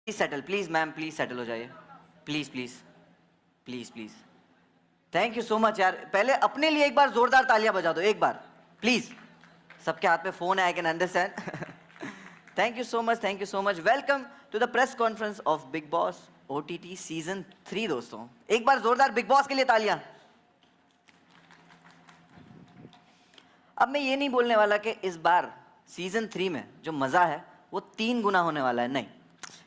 Please settle, please ma'am, please settle हो जाइए, please please please please. Thank you so much यार। पहले अपने लिए एक बार जोरदार तालियां बजा दो, एक बार प्लीज। सबके हाथ में फोन है, I can understand. Thank you so much, thank you so much. Welcome to the press conference of Bigg Boss OTT season 3। दोस्तों एक बार जोरदार बिग बॉस के लिए तालियां। अब मैं ये नहीं बोलने वाला कि इस बार सीजन 3 में जो मजा है वो 3 गुना होने वाला है, नहीं।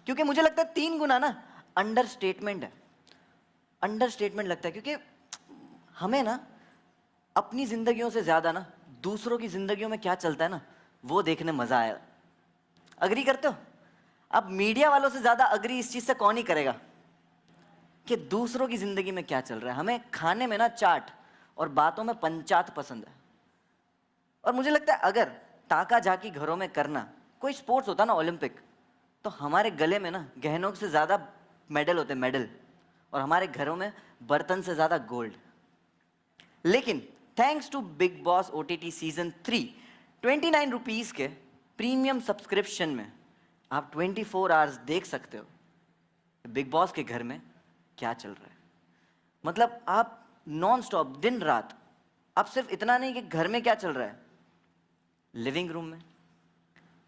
क्योंकि मुझे लगता है 3 गुना ना अंडरस्टेटमेंट है, अंडरस्टेटमेंट लगता है। क्योंकि हमें ना अपनी जिंदगियों से ज्यादा ना दूसरों की जिंदगियों में क्या चलता है ना वो देखने मजा आया। अग्री करते हो? अब मीडिया वालों से ज्यादा अग्री इस चीज से कौन ही करेगा कि दूसरों की जिंदगी में क्या चल रहा है। हमें खाने में ना चाट और बातों में पंचायत पसंद है। और मुझे लगता है अगर ताका झाकी घरों में करना कोई स्पोर्ट्स होता ना ओलंपिक, तो हमारे गले में ना गहनों से ज्यादा मेडल होते, मेडल। और हमारे घरों में बर्तन से ज्यादा गोल्ड। लेकिन thanks to Bigg Boss OTT season 3, 29 rupees के प्रीमियम सब्सक्रिप्शन में आप 24 आवर्स देख सकते हो बिग बॉस के घर में क्या चल रहा है। मतलब आप नॉन स्टॉप दिन रात, आप सिर्फ इतना नहीं कि घर में क्या चल रहा है, लिविंग रूम में,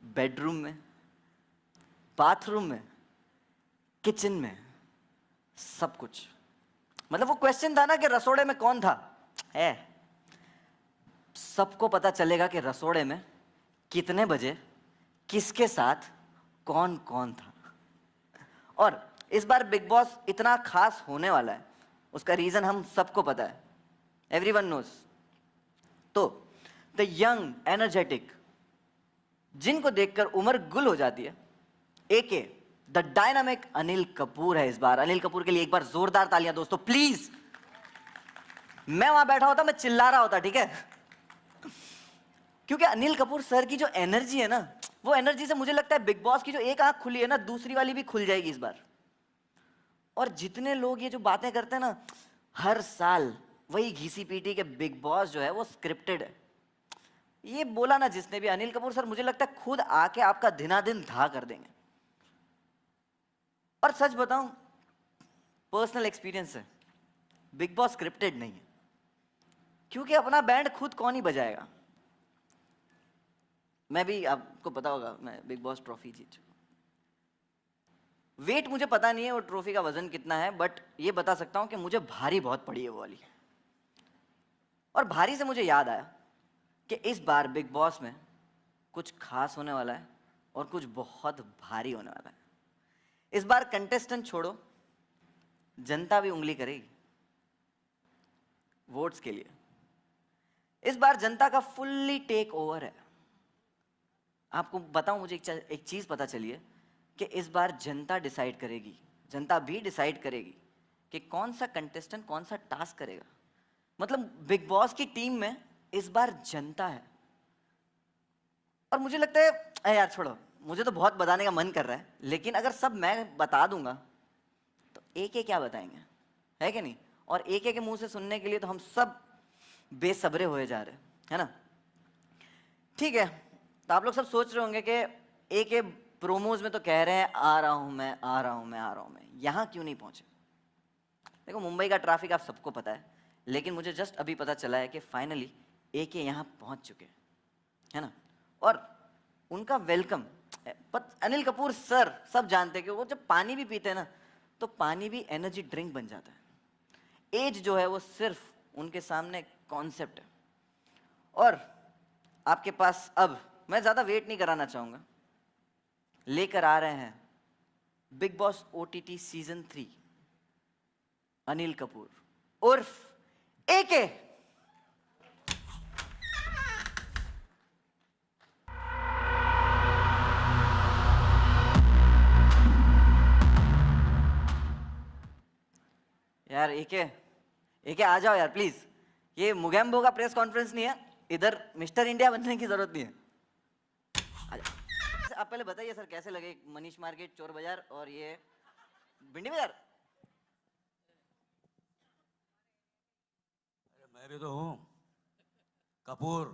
बेडरूम में, बाथरूम में, किचन में, सब कुछ। मतलब वो क्वेश्चन था ना कि रसोड़े में कौन था, है सबको पता चलेगा कि रसोड़े में कितने बजे किसके साथ कौन कौन था। और इस बार बिग बॉस इतना खास होने वाला है, उसका रीजन हम सबको पता है, एवरीवन नोज। तो द यंग एनर्जेटिक, जिनको देखकर उम्र गुल हो जाती है, एके द डायनामिक अनिल कपूर है इस बार। अनिल कपूर के लिए एक बार जोरदार तालियां दोस्तों प्लीज। मैं वहां बैठा होता, मैं चिल्ला रहा होता, ठीक है। क्योंकि अनिल कपूर सर की जो एनर्जी है ना, वो एनर्जी से मुझे लगता है बिग बॉस की जो एक आंख खुली है ना, दूसरी वाली भी खुल जाएगी इस बार। और जितने लोग ये जो बातें करते हैं ना हर साल, वही घिसी पीटी के बिग बॉस जो है वो स्क्रिप्टेड है, ये बोला ना जिसने भी, अनिल कपूर सर मुझे लगता है खुद आके आपका दिनादिन धा कर देंगे। और सच बताऊं, पर्सनल एक्सपीरियंस है, बिग बॉस स्क्रिप्टेड नहीं है। क्योंकि अपना बैंड खुद कौन ही बजाएगा। मैं भी, आपको पता होगा, मैं बिग बॉस ट्रॉफी जीत चुका। वेट मुझे पता नहीं है वो ट्रॉफी का वजन कितना है, बट ये बता सकता हूं कि मुझे भारी बहुत पड़ी है वो वाली। और भारी से मुझे याद आया कि इस बार बिग बॉस में कुछ खास होने वाला है और कुछ बहुत भारी होने वाला है। इस बार कंटेस्टेंट छोड़ो, जनता भी उंगली करेगी वोट्स के लिए। इस बार जनता का फुल्ली टेक ओवर है। आपको बताऊं, मुझे एक चीज पता चली है कि इस बार जनता डिसाइड करेगी, जनता भी डिसाइड करेगी कि कौन सा कंटेस्टेंट कौन सा टास्क करेगा। मतलब बिग बॉस की टीम में इस बार जनता है। और मुझे लगता है, अरे यार छोड़ो, मुझे तो बहुत बताने का मन कर रहा है, लेकिन अगर सब मैं बता दूंगा तो एक एक क्या बताएंगे, है कि नहीं। और एक एक के मुंह से सुनने के लिए तो हम सब बेसब्रे हुए जा रहे हैं, है ना। ठीक है, तो आप लोग सब सोच रहे होंगे कि एक एक प्रोमोज में तो कह रहे हैं आ रहा हूं मैं, आ रहा हूं मैं, आ रहा हूं मैं, यहां क्यों नहीं पहुंचे। देखो मुंबई का ट्रैफिक आप सबको पता है, लेकिन मुझे जस्ट अभी पता चला है कि फाइनली एक यहां पहुंच चुके हैं, है ना। और उनका वेलकम, अनिल कपूर सर सब जानते हैं कि वो जब पानी भी पीते हैं ना तो पानी भी एनर्जी ड्रिंक बन जाता है। एज जो है वो सिर्फ उनके सामने कॉन्सेप्ट है। और आपके पास अब मैं ज्यादा वेट नहीं कराना चाहूंगा, लेकर आ रहे हैं big Boss OTT season 3 Anil Kapoor उर्फ एके। यार एके, एके आ जाओ यार प्लीज। ये मुगैम्बो का प्रेस कॉन्फ्रेंस नहीं है, इधर मिस्टर इंडिया बनने की जरूरत नहीं है। आप पहले बताइए सर कैसे लगे मनीष मार्केट, चोर बाजार और ये भिंडी बाजार। मैं भी तो हूँ Kapoor,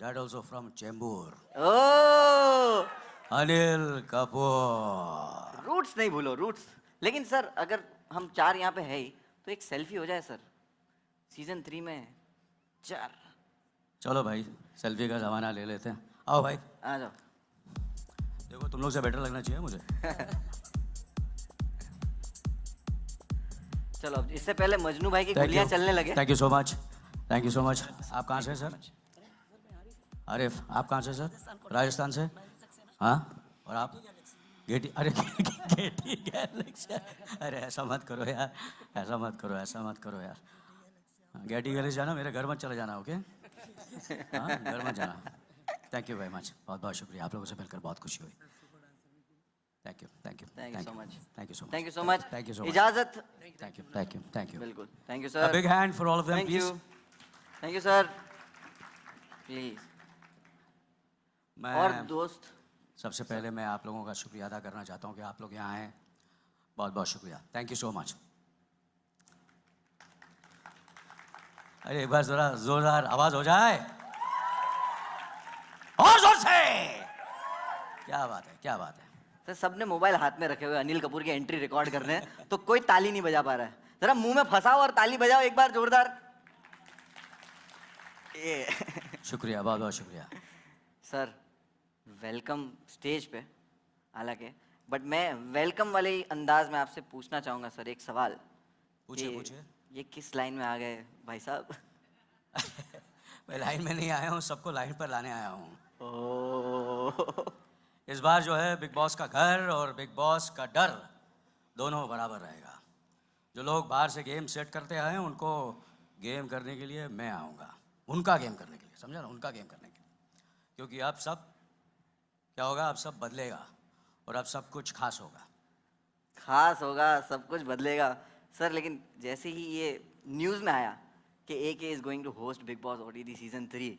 that also from Chembur, ओ अनिल कपूर। रूट्स नहीं भूलो, रूट्स। लेकिन सर अगर हम 4 यहाँ पे है ही तो एक सेल्फी हो जाए सर, सीजन 3 में 4। चलो भाई, सेल्फी का ज़माना ले लेते हैं। आओ भाई, आ जाओ। देखो तुम लोग से बेटर लगना चाहिए मुझे। चलो अब इससे पहले मजनू भाई की गोलियां चलने लगे। Thank you so much, thank you so much. आप कहाँ से हैं सर? आरिफ, आप कहाँ से सर? राजस्थान से? हाँ, और आप? गेटी, अरे गेटी गैलेक्सी। अरे ऐसा मत करो यार, ऐसा मत करो, ऐसा मत करो यार। गेटी गैलेक्सी जाना, मेरे घर मत चले जाना, ओके? हाँ, घर मत जाना। थैंक यू वेरी मच, बहुत बहुत शुक्रिया, आप लोगों से मिलकर बहुत खुशी हुई। Thank you, thank you, thank you so much, thank you so much, thank you so much, thank you so much, इजाजत। Thank you, thank you, thank you. बिल्कुल, thank you A sir. big hand for all of them, thank please. You, thank you sir, please. मैं और दोस्त, सबसे पहले मैं आप लोगों का शुक्रिया अदा करना चाहता हूँ कि आप लोग यहाँ आए, बहुत बहुत शुक्रिया, थैंक यू सो मच। अरे एक बार जरा जोरदार आवाज हो जाए, और जोर से। क्या बात है, क्या बात है। सर सबने मोबाइल हाथ में रखे हुए अनिल कपूर की एंट्री रिकॉर्ड कर रहे हैं तो कोई ताली नहीं बजा पा रहा है। जरा मुंह में फंसाओ और ताली बजाओ एक बार जोरदार। ये शुक्रिया, बहुत बहुत शुक्रिया। सर वेलकम स्टेज पे, हालांकि बट मैं वेलकम वाले ही अंदाज में आपसे पूछना चाहूँगा सर एक सवाल। पूछिए, कि पूछिए। ये किस लाइन में आ गए भाई साहब? मैं लाइन में नहीं आया हूँ, सबको लाइन पर लाने आया हूँ। ओह, इस बार जो है बिग बॉस का घर और बिग बॉस का डर दोनों बराबर रहेगा। जो लोग बाहर से गेम सेट करते आए हैं उनको गेम करने के लिए मैं आऊँगा, उनका गेम करने के लिए, समझा ना, उनका गेम करने के लिए। क्योंकि अब सब क्या होगा, अब सब बदलेगा और अब सब कुछ खास होगा। खास होगा, सब कुछ बदलेगा सर। लेकिन जैसे ही ये न्यूज़ में आया कि AK is going to host Bigg Boss OTT season 3,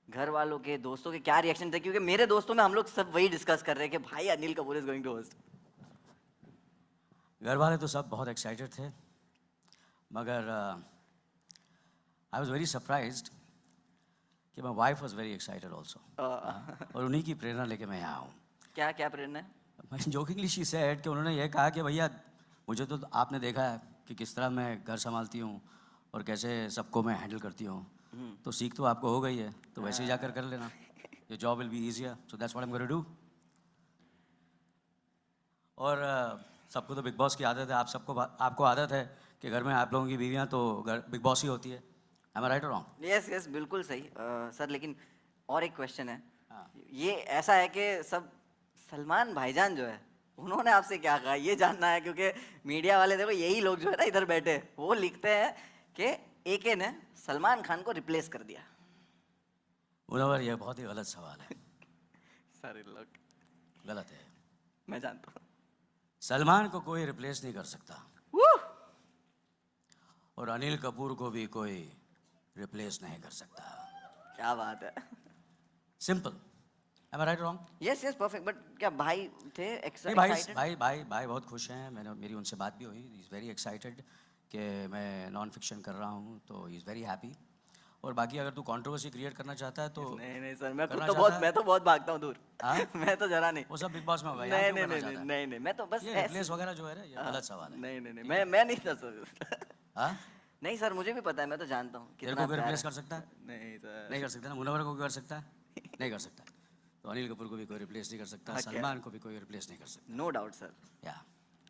घर वालों के, दोस्तों के क्या रिएक्शन थे? क्योंकि मेरे दोस्तों में हम लोग सब वही डिस्कस कर रहे हैं कि भाई Anil Kapoor is going to host. घर वाले तो सब बहुत एक्साइटेड थे, मगर आई वॉज वेरी सरप्राइज्ड कि my wife was very excited also, और उन्हीं की प्रेरणा लेके मैं यहाँ हूँ। क्या क्या प्रेरणा है? मैं जोकिंगली शी सेड कि उन्होंने ये कहा कि भैया मुझे तो आपने देखा है कि किस तरह मैं घर संभालती हूँ और कैसे सबको मैं हैंडल करती हूँ, तो सीख तो आपको हो गई है, तो वैसे ही जाकर कर लेना, your job will be easier, so that's what I am going to do. और सबको तो बिग बॉस की आदत है, आप सबको, आपको आदत है कि घर में आप लोगों की बीवियाँ तो घर बिग बॉस ही होती है। Am I right or wrong? Yes yes, बिल्कुल सही सर। लेकिन और एक क्वेश्चन है, हाँ। ये ऐसा है कि सब सलमान भाईजान जो है उन्होंने आपसे क्या कहा ये जानना है, क्योंकि मीडिया वाले देखो यही लोग जो है ना इधर बैठे, वो लिखते हैं कि AK ने सलमान खान को रिप्लेस कर दिया। मुनव्वर, ये बहुत ही गलत सवाल है। सर लोग गलत है। मैं जानता हूँ। सलमान को कोई रिप्लेस नहीं कर सकता, Woo! और अनिल कपूर को भी कोई रिप्लेस नहीं कर सकता। क्या बात है। Simple. Am I right or wrong? Yes yes, perfect. But क्या भाई थे नहीं, भाई excited? भाई बहुत खुश हैं। मेरी उनसे बात भी हुई, ही इज़ वेरी एक्साइटेड कि मैं नॉन फिक्शन कर रहा हूँ, तो ही इज़ वेरी हैप्पी। और बाकी अगर तू कंट्रोवर्सी क्रिएट करना चाहता है तो नहीं नहीं सर, मैं करना तो चाहता बहुत है? मैं तो बहुत भागता हूँ दूर। हाँ? मैं तो जरा नहीं। वो सब बिग बॉस में होगा, यहाँ नहीं क्यों नहीं करना नहीं चाहता है? नहीं नहीं, मैं तो बस ये ऐसे- रिप्लेस वगैरह जो है ना, ये गलत सवाल है। नहीं नहीं नहीं, मैं नहीं था सर। हाँ? नहीं सर, मुझे भी पता है, मैं तो जानता हूँ तेरे कितना को कोई प्यार रिप्लेस है। कर सकता है? नहीं सर। नहीं कर सकता ना। मुनव्वर को भी कर सकता है? नहीं कर सकता। तो अनिल कपूर को भी कोई रिप्लेस नहीं कर सकता, हाँ, क्या? सलमान को भी कोई रिप्लेस नहीं कर सकता। No doubt sir. या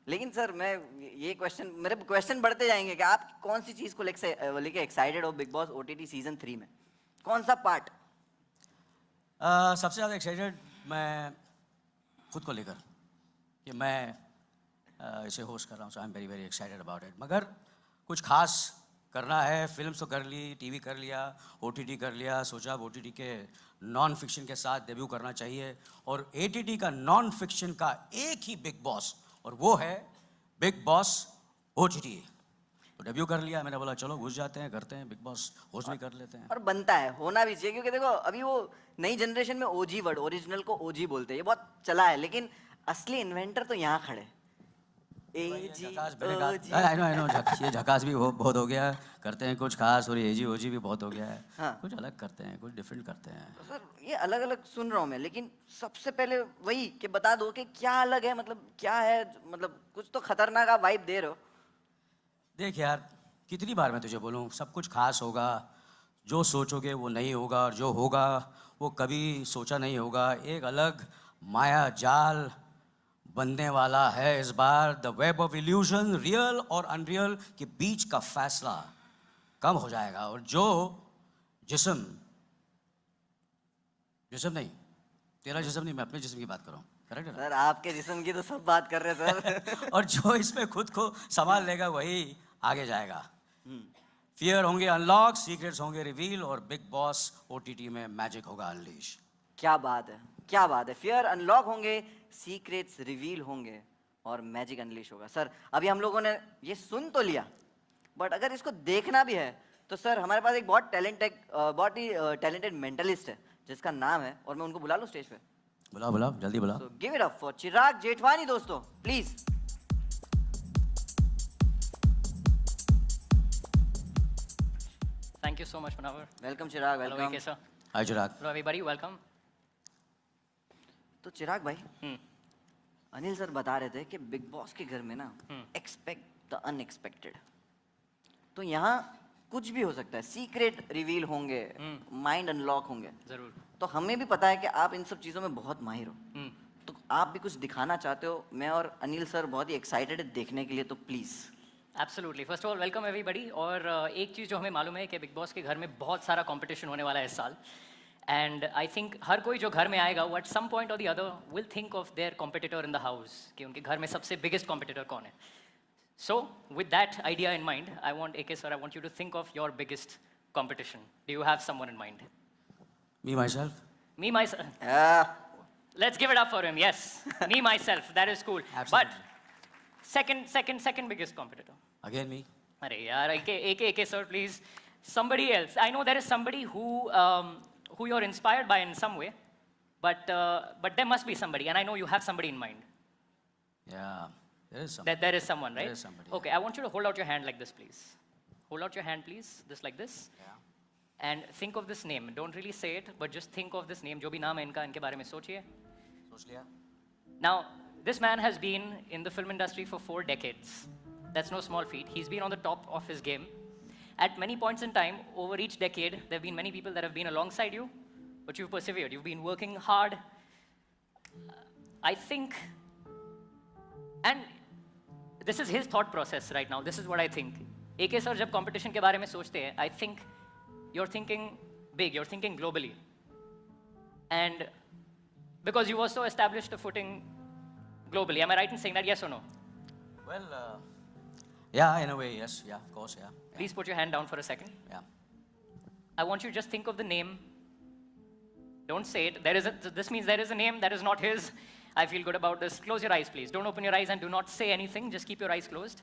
लेकिन सर मैं ये क्वेश्चन, मेरे क्वेश्चन बढ़ते जाएंगे कि आप कौन सी चीज़ को लेके एक्साइटेड हो बिग बॉस OTT सीजन 3 में? कौन सा पार्ट? सबसे ज़्यादा एक्साइटेड मैं खुद को लेकर कि मैं इसे होस्ट कर रहा हूँ, सो आई am very very excited about it. मगर कुछ खास करना है, फिल्म तो कर ली, टीवी कर लिया, OTT कर लिया, सोचा अब OTT के नॉन फिक्शन के साथ डेब्यू करना चाहिए, और ATT का नॉन फिक्शन का एक ही बिग बॉस, और वो है बिग बॉस OTT। तो डेब्यू कर लिया, मैंने बोला चलो घुस जाते हैं, करते हैं, बिग बॉस होस्ट भी कर लेते हैं। और बनता है, होना भी चाहिए, क्योंकि देखो अभी वो नई जनरेशन में OG वर्ड, ओरिजिनल को OG बोलते हैं, ये बहुत चला है, लेकिन असली इन्वेंटर तो यहाँ खड़े। एजी झकास मैंने ओजी। कहा आई नो ये झकास भी बहुत हो गया, करते हैं कुछ खास, और एजी ओजी भी बहुत हो गया है। हाँ। कुछ अलग करते हैं, कुछ डिफरेंट करते हैं। तो सर ये अलग अलग सुन रहा हूँ मैं, लेकिन सबसे पहले वही कि बता दो कि क्या अलग है, मतलब क्या है, मतलब कुछ तो खतरनाक आप वाइब दे रहे हो। देख यार, कितनी बार मैं तुझे बोलूं, सब कुछ खास होगा, जो सोचोगे वो नहीं होगा, और जो होगा वो कभी सोचा नहीं होगा। एक अलग माया जाल बनने वाला है इस बार, the web of illusion, real और अनरियल के बीच का फैसला कम हो जाएगा, और जो जिस्म जिस्म नहीं, तेरा जिस्म नहीं, मैं अपने जिस्म की बात कर रहा हूँ, करेक्ट है ना? सर आपके जिस्म की तो सब बात कर रहे हैं सर। और जो इसमें खुद को संभाल लेगा वही आगे जाएगा। फियर होंगे अनलॉक, सीक्रेट्स होंगे रिवील, और बिग बॉस ओटीटी में मैजिक होगा अनलीश। क्या बात है, क्या बात है। फियर अनलॉक होंगे, सीक्रेट्स रिवील होंगे और मैजिक अनलीश होगा। सर अभी हम लोगों ने ये सुन तो लिया, बट अगर इसको देखना भी है तो सर हमारे पास एक बहुत ही टैलेंटेड मेंटलिस्ट है जिसका नाम है, और मैं उनको बुला लूँ स्टेज पे। बुला बुला, जल्दी बुला। So give it up for चिराग जेठवानी दोस्तों, please. Thank you so much, Manavar. Welcome Chirag, Hello, welcome. AK sir. Hi Chirag. Hello, everybody. Welcome. तो चिराग भाई, Hmm. अनिल सर बता रहे थे कि बिग बॉस के घर में ना हम्म। Expect the unexpected. तो यहाँ कुछ भी हो सकता है, सीक्रेट रिवील होंगे, माइंड अनलॉक होंगे। जरूर। तो हमें भी पता है कि आप इन सब चीज़ों में बहुत माहिर हो, Hmm. तो आप भी कुछ दिखाना चाहते हो। मैं और अनिल सर बहुत ही एक्साइटेड है देखने के लिए, तो please. Absolutely. First of all, welcome everybody. और एक चीज़ जो हमें मालूम है कि बिग बॉस के घर में बहुत सारा कंपटीशन होने वाला है इस साल। एंड आई थिंक हर कोई जो घर में आएगा वो एट सम पॉइंट और the other will think of their competitor in the house, कि उनके घर में सबसे बिगेस्ट कॉम्पिटिटर कौन है। So with that idea in mind, I want AK sir, I want you to think of your biggest competition. Do you have someone in mind? Me my self. Me, myself. Let's give it up for him. Yes, me, myself. That is cool. Absolutely. But second biggest competitor. Again मी। अरे यार, AK sir, please. Somebody else. I know there is somebody who you're inspired by in some way, but there must be somebody, and I know you have somebody in mind. Yeah, there is some. That there is someone, right? There is somebody, Okay, I want you to hold out your hand like this, please. Hold out your hand, please. Just like this. Yeah. And think of this name. Don't really say it, but just think of this name. जो भी नाम है इनका, इनके बारे में सोचिए. सोच लिया? Now, this man has been in the film industry for 4 decades. That's no small feat. He's been on the top of his game. At many points in time, over each decade, there have been many people that have been alongside you, but you've persevered. You've been working hard. I think, and this is his thought process right now. This is what I think. AK sir, जब competition के बारे में सोचते हैं, I think you're thinking big. You're thinking globally. And because you've also established a footing globally. Am I right in saying that? Yes or no? Well, yeah, in a way, yes. Yeah, of course, yeah. Please put your hand down for a second. Yeah. I want you to just think of the name. Don't say it. This means there is a name that is not his. I feel good about this. Close your eyes, please. Don't open your eyes and do not say anything. Just keep your eyes closed.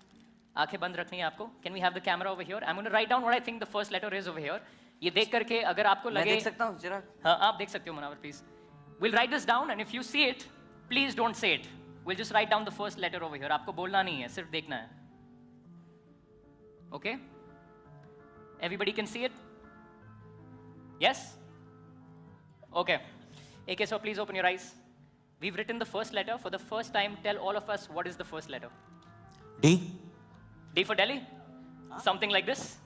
आंखें बंद रखनी है आपको. Can we have the camera over here? I'm going to write down what I think the first letter is over here. ये देख करके अगर आपको मैं लगे, देख सकता हूँ चिराग? हाँ, आप देख सकते हो Munawar, please. We'll write this down, and if you see it, please don't say it. We'll just write down the first letter over here. आपको बोलना नहीं है, सिर्फ देखना है. Okay? Everybody can see it? Yes? Okay. AK, so please open your eyes. We've written the first letter. For the first time, tell all of us what is the first letter. D? D for Delhi? Something like this?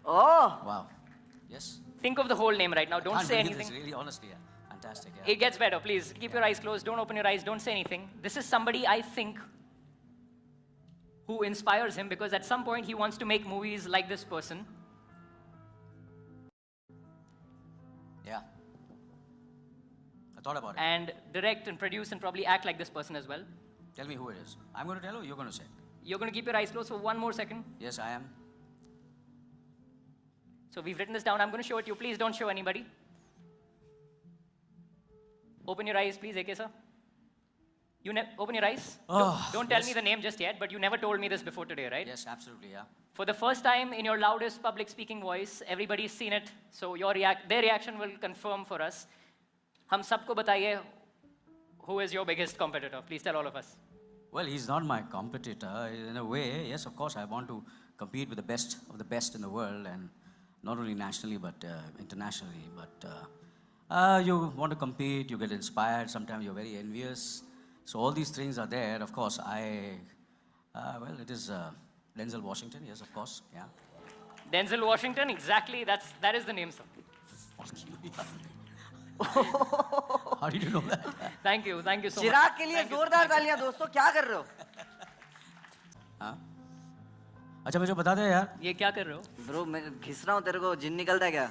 Oh, Wow. Yes. Think of the whole name right now. Don't Can't say believe anything. This, really, honestly, yeah. Fantastic, yeah. It gets better. Please keep your eyes closed. Don't open your eyes. Don't say anything. This is somebody I think who inspires him, because at some point he wants to make movies like this person. Yeah. I thought about it. And direct and produce and probably act like this person as well. Tell me who it is. I'm going to tell you, you're going to say. You're going to keep your eyes closed for one more second. Yes, I am. So we've written this down. I'm going to show it to you. Please don't show anybody. Open your eyes, please, AK sir. Open your eyes. Oh, don't tell yes. me the name just yet, but you never told me this before today, right? Yes, absolutely, yeah. For the first time in your loudest public speaking voice, everybody's seen it, so their reaction will confirm for us. हम सबको बताइए, who is your biggest competitor? Please tell all of us. Well, he's not my competitor. In a way, yes, of course, I want to compete with the best of the best in the world, and not only nationally but internationally. But you want to compete, you get inspired. Sometimes you're very envious. So all these things are there. Of course, well, it is Denzel Washington. Yes, of course. Yeah. Denzel Washington, exactly. That is the name, sir. How did you know that? Thank you so much. चिराग के लिए Thank you, जोरदार thank you. तालियां दोस्तों, क्या कर रहे हो? हाँ? अच्छा मुझे बता दे यार. ये क्या कर रहे हो? ब्रो मैं घिस रहा हूँ तेरे को, जिन निकलता है क्या?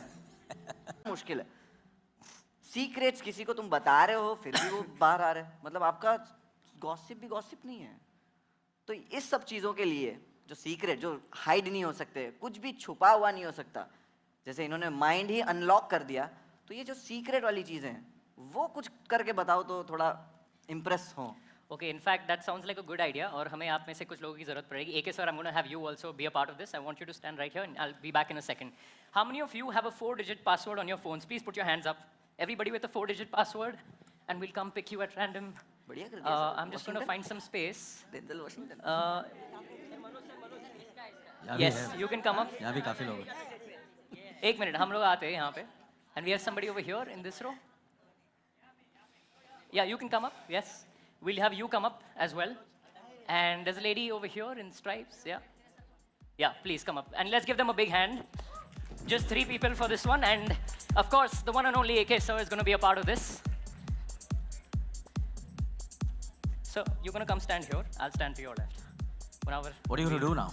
मुश्किल है. सीक्रेट्स किसी को तुम बता रहे हो फिर भी वो बाहर आ रहे हैं, मतलब आपका गॉसिप भी गॉसिप नहीं है. तो इस सब चीजों के लिए जो सीक्रेट, जो हाइड नहीं हो सकते, कुछ भी छुपा हुआ नहीं हो सकता, जैसे इन्होंने माइंड ही अनलॉक कर दिया, तो ये जो सीक्रेट वाली चीजें हैं वो कुछ करके बताओ तो थोड़ा इम्प्रेस हो. Okay, in fact, that sounds like a good idea. और हमें आप में से कुछ लोगों की जरूरत पड़ेगी. AK sir, I'm going to have you also be a part of this. I want you to stand right here, and I'll be back in a second. How many of you have a 4-digit password on your phones? Please put your hands up. Everybody with a 4-digit password, and we'll come pick you at random. बढ़िया कर दिया. I'm just going to find some space. Denzel Washington. यहाँ भी Yes, है. you can come up. यहाँ भी काफी लोग हैं. एक मिनट, हम लोग आते हैं यहाँ पे. And we have somebody over here in this row. Yeah, you can come up. Yes. We'll have you come up as well. And there's a lady over here in stripes. Yeah. Yeah, please come up. And let's give them a big hand. Just 3 people for this one. And of course, the one and only AK sir is going to be a part of this. So you're going to come stand here. I'll stand to your left. Munawar. What are you going to do now?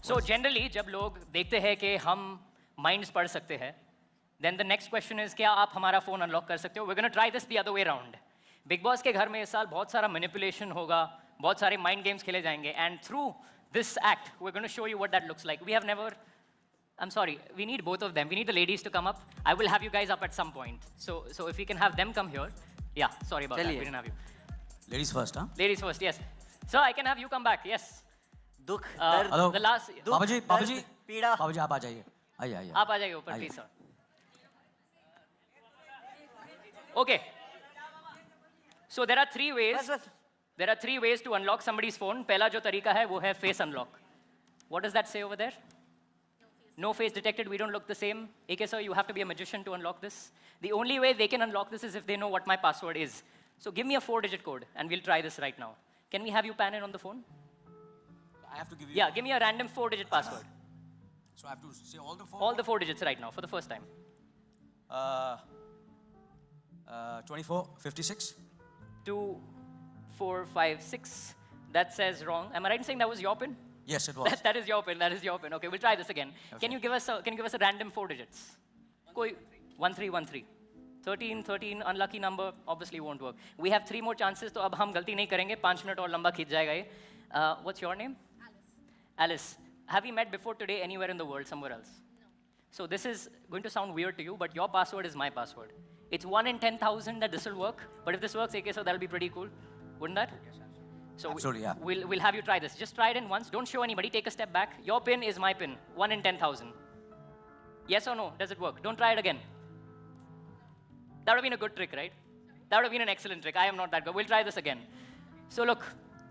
So generally, जब लोग देखते हैं कि हम minds पढ़ सकते हैं, then the next question is क्या आप हमारा phone unlock कर सकते हो? We're going to try this the other way around. Big Boss के घर में इस साल बहुत सारा manipulation होगा, बहुत सारे mind games खेले जाएंगे, and through this act, we're going to show you what that looks like. We have never, I'm sorry, we need both of them. We need the ladies to come up. I will have you guys up at some point. So if we can have them come here. Yeah, sorry about that, we चलिए. didn't have you. Ladies first, huh? Ladies first, yes. Sir, I can have you come back, yes. दुख, दर्द, Hello. The last, दुख, बाबा जी, बाबा दर्द, जी, पीड़ा. बाबा जी आप आ जाइए. आइए आइए. आप आ जाइए ऊपर, आइए. please, sir. Okay. So there are 3 ways. बस बस. There are 3 ways to unlock somebody's phone. पहला जो तरीका है वो है face unlock. What does that say over there? No face detected. We don't look the same. AK sir, you have to be a magician to unlock this. The only way they can unlock this is if they know what my password is. So give me a 4-digit code, and we'll try this right now. Can we have you pan in on the phone? I have to give you. Yeah, give me a random 4-digit password. So I have to say all the four. All the 4 digits right now for the first time. 24, 56. 2, 4, 5, 6. That says wrong. Am I right in saying that was your pin? Yes, it was. That is your pin. That is your pin. Okay, we'll try this again. Okay. Can you give us a random 4 digits? Koi 1313. 13, unlucky number, obviously won't work. We have 3 more chances, तो अब हम गलती नहीं करेंगे. 5 minute और लंबा खींच जाएगा ये. What's your name? Alice. Have we met before today anywhere in the world, somewhere else? No. So this is going to sound weird to you, but your password is my password. It's 1 in 10,000 that this will work. But if this works, AK, so that'll be pretty cool, wouldn't that? So Absolutely, yeah. We'll have you try this. Just try it in once. Don't show anybody. Take a step back. Your pin is my pin. 1 in 10,000. Yes or no? Does it work? Don't try it again. That would have been a good trick, right? That would have been an excellent trick. I am not that good. We'll try this again. So look,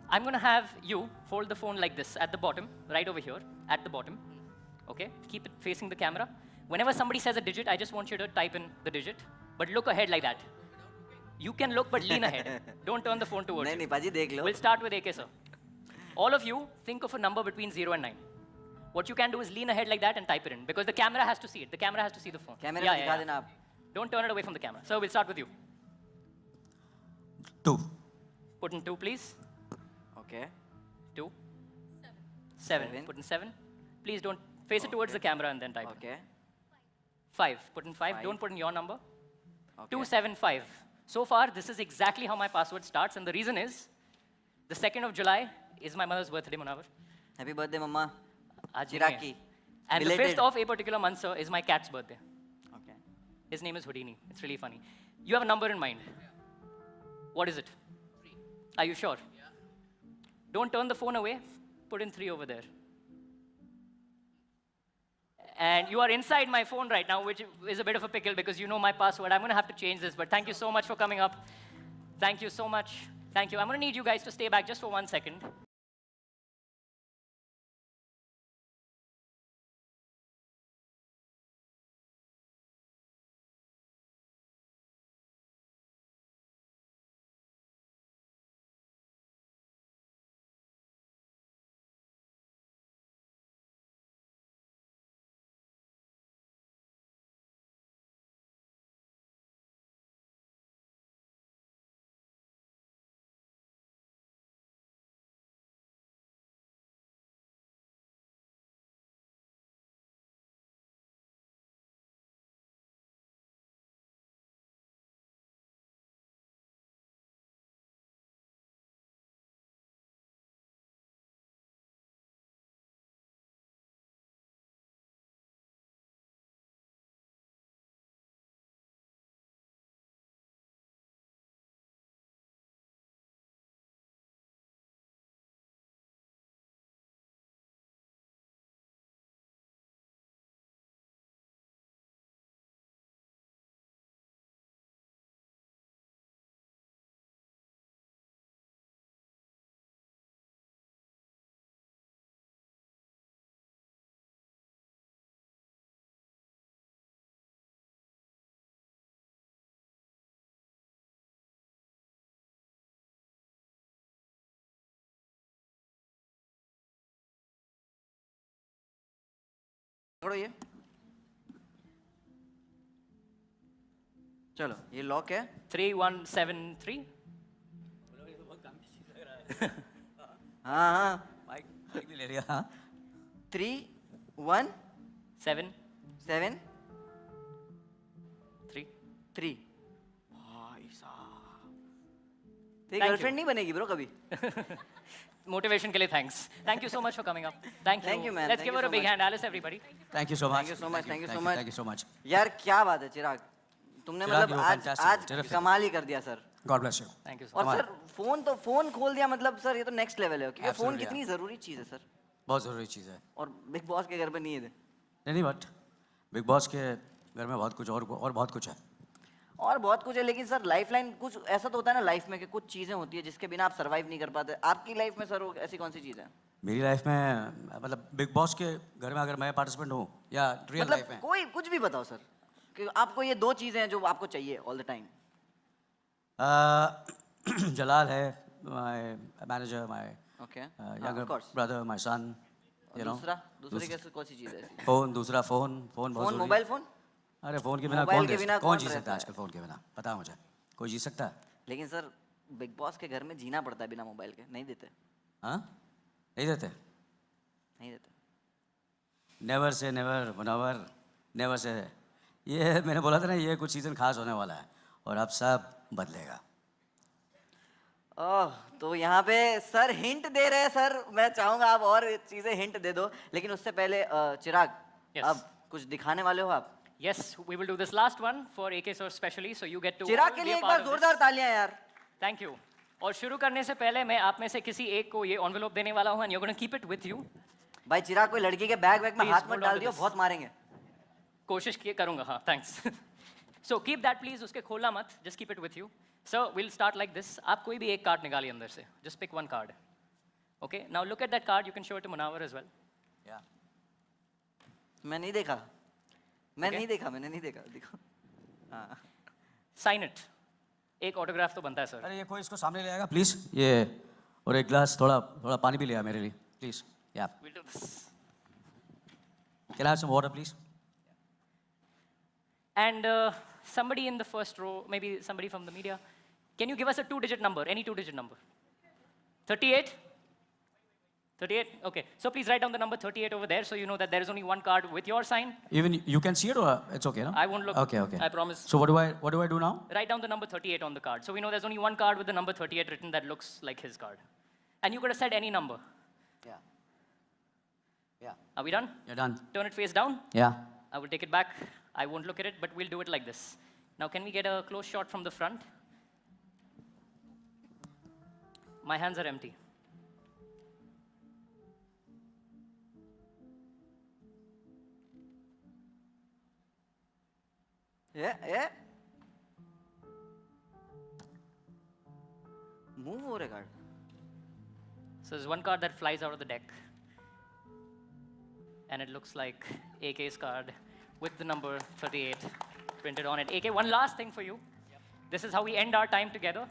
I'm going to have you hold the phone like this at the bottom, right over here, at the bottom. Okay? Keep it facing the camera. Whenever somebody says a digit, I just want you to type in the digit, but look ahead like that. You can look, but lean ahead. Don't turn the phone towards नहीं you. नहीं पाजी देख लो. We'll start with AK, sir. All of you, think of a number between 0 and 9. What you can do is lean ahead like that and type it in, because the camera has to see it. The camera has to see the phone. कैमरे में दिखा देना आप. Don't turn it away from the camera. So we'll start with you. 2. Put in 2, please. Okay. 2. 7. Seven. Put in 7. Please don't face it towards the camera and then type it. Okay. 5. Put in 5. Five. Don't put in your number. Okay. 275. So far, this is exactly how my password starts, and the reason is the 2nd of July is my mother's birthday, Munawar. Happy birthday मम्मा. आज चिराग नहीं की. है. And the Belated. 5th of a particular month, sir, is my cat's birthday. Okay. His name is Houdini. It's really funny. You have a number in mind. What is it? 3. Are you sure? Yeah. Don't turn the phone away. Put in 3 over there. And you are inside my phone right now, which is a bit of a pickle because you know my password. I'm going to have to change this, but thank you so much for coming up. Thank you so much. Thank you. I'm going to need you guys to stay back just for 1 second. पकड़ो ये, चलो ये lock है। 3173. हाँ हाँ, mic भी ले लिया। हाँ 3 1 7 7 3. 3। भाई साहब, तेरी Thank गर्लफ्रेंड you. नहीं बनेगी ब्रो कभी। Motivation के लिए thanks. Thank you so much for coming up. Thank you. Thank you, man. Let's Thank give you her a so big much. hand, Alice, everybody. Thank you so much. Thank you so much, thank you so much. Thank you so much. यार क्या बात है चिराग, तुमने चिराग, मतलब you were आज fantastic, आज terrific. कमाल ही कर दिया sir. God bless you. Thank you so और much. सर फोन खोल दिया, मतलब सर ये तो नेक्स्ट लेवल है, क्योंकि फोन Absolutely, कितनी जरूरी चीज है सर। बहुत ज़रूरी चीज़ है। और बिग बॉस के घर पे नहीं है। नहीं बट बिग बॉस के घर में बहुत कुछ और बहुत कुछ है। और बहुत कुछ है, लेकिन सर लाइफ लाइन कुछ ऐसा तो होता है ना लाइफ में कि कुछ चीजें होती है जिसके बिना आप सरवाइव नहीं कर पाते। आपकी लाइफ में सर वो ऐसी कौन सी चीज है? मेरी लाइफ में मतलब बिग बॉस के घर में अगर मैं पार्टिसिपेंट हूँ या रियल लाइफ मतलब में, कोई कुछ भी बताओ सर, कि आपको ये दो चीजें हैं जो आपको चाहिए ऑल द टाइम। जलाल है my manager, my okay, younger of course. brother, my son, you know. दूसरी कैसे कौन सी चीज है ऐसी? फोन, दूसरा फोन बहुत फोन, जरूरी मोबाइल है। फोन। अरे फोन के बिना मोबाइल कौन के बिना कौन कौन जी सकता रहता है है? आजकल फोन के बिना? पता है मुझे, कोई जी सकता है? लेकिन सर बिग बॉस के घर में जीना पड़ता है बिना मोबाइल के, नहीं देते। हाँ नहीं देते। नहीं देते। Never say never Munawwar, never say. ये मैंने बोला था ना, ये कुछ सीजन खास होने वाला है और अब सब बदलेगा। ओह, तो यहाँ पे सर हिंट दे रहे हैं सर। मैं चाहूंगा आप और चीजें हिंट दे दो, लेकिन उससे पहले चिराग, Yes. अब कुछ दिखाने वाले हो आप? Yes, we will do this last one for AK Source specially, so you get to Chirag all के be लिए a एक part बार of जोरदार this. तालियां यार। Thank you. और शुरू करने से पहले मैं आप में से किसी एक को ये envelope देने वाला हूँ and you're going to keep it with you. भाई चिराग, कोई लड़की के बैग वैग में Please, हाथ मत hold on डाल to दियो, this. बहुत मारेंगे। कोशिश किए करूँगा, हाँ, thanks. So keep that please, उसके खोलना मत, just keep it with you. So we'll start like this. आप कोई भी एक कार्ड निकालिए अंदर से, just pick one card. Okay, now look at that card, you can show it to Munawar as well. Yeah. मैं नहीं देखा, मैं Okay. नहीं देखा, मैंने नहीं देखा, देखो। हाँ। Sign it. एक ऑटोग्राफ तो बनता है सर. अरे ये कोई इसको सामने ले आएगा प्लीज, ये और एक गिलास थोड़ा थोड़ा पानी भी ले आ मेरे लिए प्लीज। या We'll do this. Can I have some water please? And somebody in the first row, maybe somebody from the media, can you give us a 2-digit number, any 2-digit number? 38? 38? Okay. So please write down the number 38 over there so you know that there is only one card with your sign. Even you can see it or it's okay, no? I won't look. Okay, okay. I promise. So what do I do now? Write down the number 38 on the card. So we know there's only one card with the number 38 written that looks like his card. And you could have said any number. Yeah. Yeah. Are we done? You're done. Turn it face down. Yeah. I will take it back. I won't look at it, but we'll do it like this. Now, can we get a close shot from the front? My hands are empty. ये move हो रहे card. So there's one card that flies out of the deck. And it looks like AK's card with the number 38 printed on it. AK, one last thing for you. This is how we end our time together.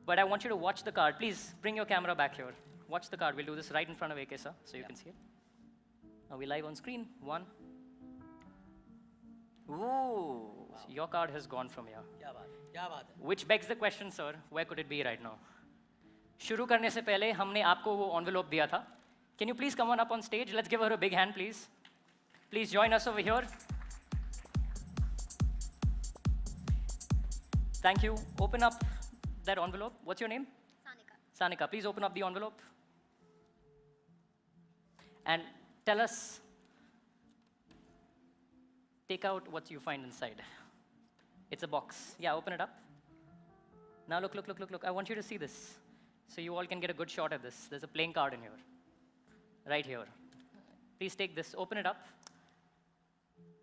But I want you to watch the card. Please bring your camera back here. Watch the card. We'll do this right in front of AK, sir, so you can see it. Are we live on screen? One. Ooh. So your card has gone from here. क्या बात है. Which begs the question, sir, where could it be right now? शुरू करने से पहले हमने आपको वो envelope दिया था. Can you please come on up on stage? Let's give her a big hand, please. Please join us over here. Thank you. Open up that envelope. What's your name? Sanika. Sanika, please open up the envelope. And tell us, take out what you find inside. It's a box. Yeah, open it up. Now look, look, look, look, look. I want you to see this. So you all can get a good shot at this. There's a playing card in here. Right here. Please take this, open it up,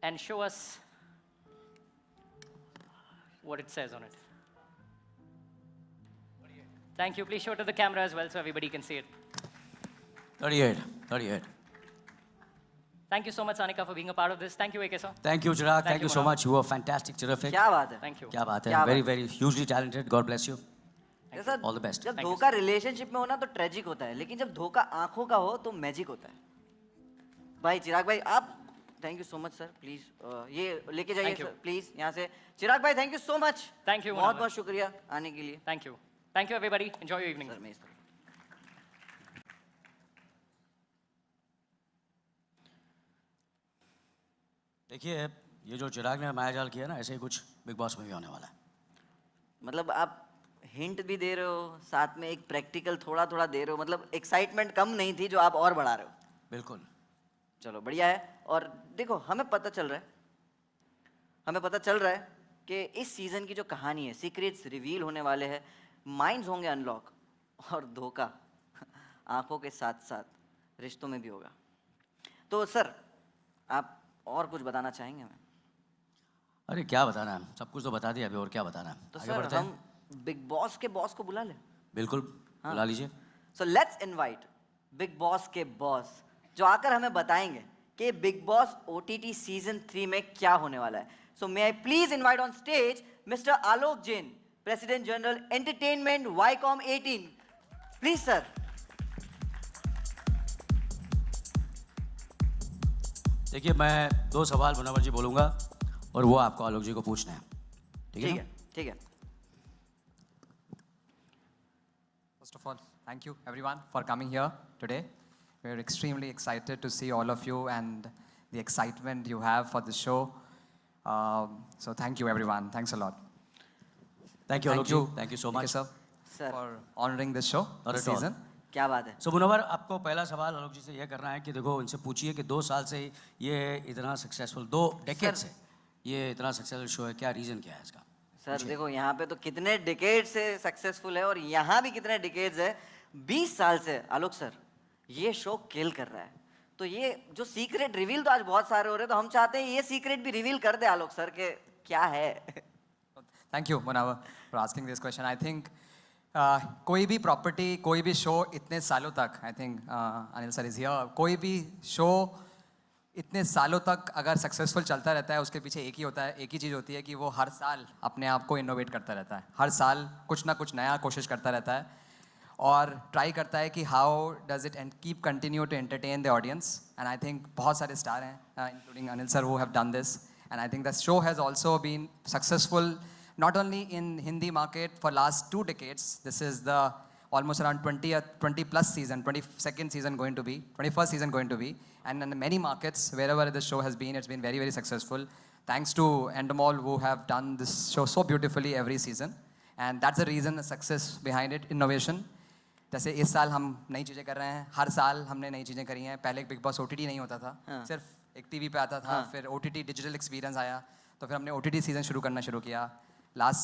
and show us what it says on it. Thank you. Please show it to the camera as well so everybody can see it. 38. Thank you so much, Sanika, for being a part of this. Thank you, AK, sir. Thank you, Chirag. Thank you, you so Munawar. much. You were fantastic, terrific. क्या बात है. Thank you. क्या बात है. क्या Very, बात very hugely talented. God bless you. जैसा All the best. जब Thank you, धोखा रिलेशनशिप में हो ना तो ट्रेजिक होता है, लेकिन जब धोखा आंखों का हो तो मैजिक होता है. भाई चिराग भाई आप thank you so much sir. Please ये लेके जाइए Thank you. सर प्लीज यहाँ से. चिराग भाई thank you so much. Thank you, बहुत Munawar. बहुत शुक्रिया आने के लिए. Thank you. Thank you, everybody. Enjoy your evening. Sir मैं इस तरह. देखिए ये जो चिराग ने मायाजाल किया ना, ऐसे ही कुछ बिग बॉस में भी होने वाला है. मतलब आप हिंट भी दे रहे हो, साथ में एक प्रैक्टिकल थोड़ा थोड़ा दे रहे हो. मतलब एक्साइटमेंट कम नहीं थी जो आप और बढ़ा रहे हो. बिल्कुल. चलो बढ़िया है. और देखो हमें पता चल रहा है कि इस सीजन की जो कहानी है, सीक्रेट्स रिवील होने वाले हैं, माइंड्स होंगे अनलॉक, और धोखा आंखों के साथ साथ रिश्तों में भी होगा. तो सर आप और कुछ बताना चाहेंगे हमें? अरे क्या बताना है, सब कुछ तो बता दिया अभी, और क्या बताना है. तो आगे सर बढ़ते हैं. हम बिग बॉस के बॉस को बुला लें. बिल्कुल हाँ. बुला लीजिए. So let's invite big boss के बॉस, जो आकर हमें बताएंगे कि बिग बॉस OTT सीजन 3 में क्या होने वाला है. सो मे आई please invite on stage mister Alok Jain, president general entertainment Viacom 18. Please sir. देखिए मैं 2 सवाल मुनव्वर जी बोलूँगा और वो आपको आलोक जी को पूछना है. ठीक है ठीक ना? है ठीक है. First of all, thank you everyone for coming here today. We're extremely excited to see all of you and the excitement you have for the show. So thank you everyone. Thanks a lot. Thank you Alok ji. Thank you so Thank much. you, sir, Sir. for honoring this show, Not this at all. season. क्या बात है. सो मुनव्वर आपको पहला सवाल आलोक जी से ये करना है कि देखो इनसे पूछिए कि 2 साल से ये इतना सक्सेसफुल, 2 डेकेड से ये इतना सक्सेसफुल शो है, क्या रीज़न क्या है इसका? सर देखो यहाँ पे तो कितने डिकेड से सक्सेसफुल है और यहाँ भी कितने डिकेड्स है. 20 साल से आलोक सर ये शो किल कर रहा है. तो ये जो सीक्रेट रिवील तो आज बहुत सारे हो रहे हैं, तो हम चाहते हैं ये सीक्रेट भी रिवील कर दे आलोक सर के क्या है. Thank you, Munawar, for asking this question. I think कोई भी प्रॉपर्टी, कोई भी शो इतने सालों तक, I think Anil sir is here, कोई भी शो इतने सालों तक अगर सक्सेसफुल चलता रहता है, उसके पीछे एक ही होता है, एक ही चीज़ होती है कि वो हर साल अपने आप को इनोवेट करता रहता है. हर साल कुछ ना कुछ नया कोशिश करता रहता है और ट्राई करता है कि how does it and keep continue to entertain the audience. And I think बहुत सारे स्टार हैं including Anil sir who have done this. And I think the show has also been successful not only in Hindi market for last 2 decades. This is the almost around 20 plus season, 22nd season going to be, 21st season going to be. And in many markets, wherever the show has been, it's been very, very successful. Thanks to Endemol who have done this show so beautifully every season. And that's the reason, the success behind it, innovation. जैसे इस साल हम नई चीज़ें कर रहे हैं, हर साल हमने नई चीज़ें करी हैं. पहले बिग बॉस OTT नहीं होता था, सिर्फ एक TV पे आता था, फिर OTT डिजिटल एक्सपीरियंस आया, तो फिर हमने OTT सीजन शुरू करना शुरू किया. लास्ट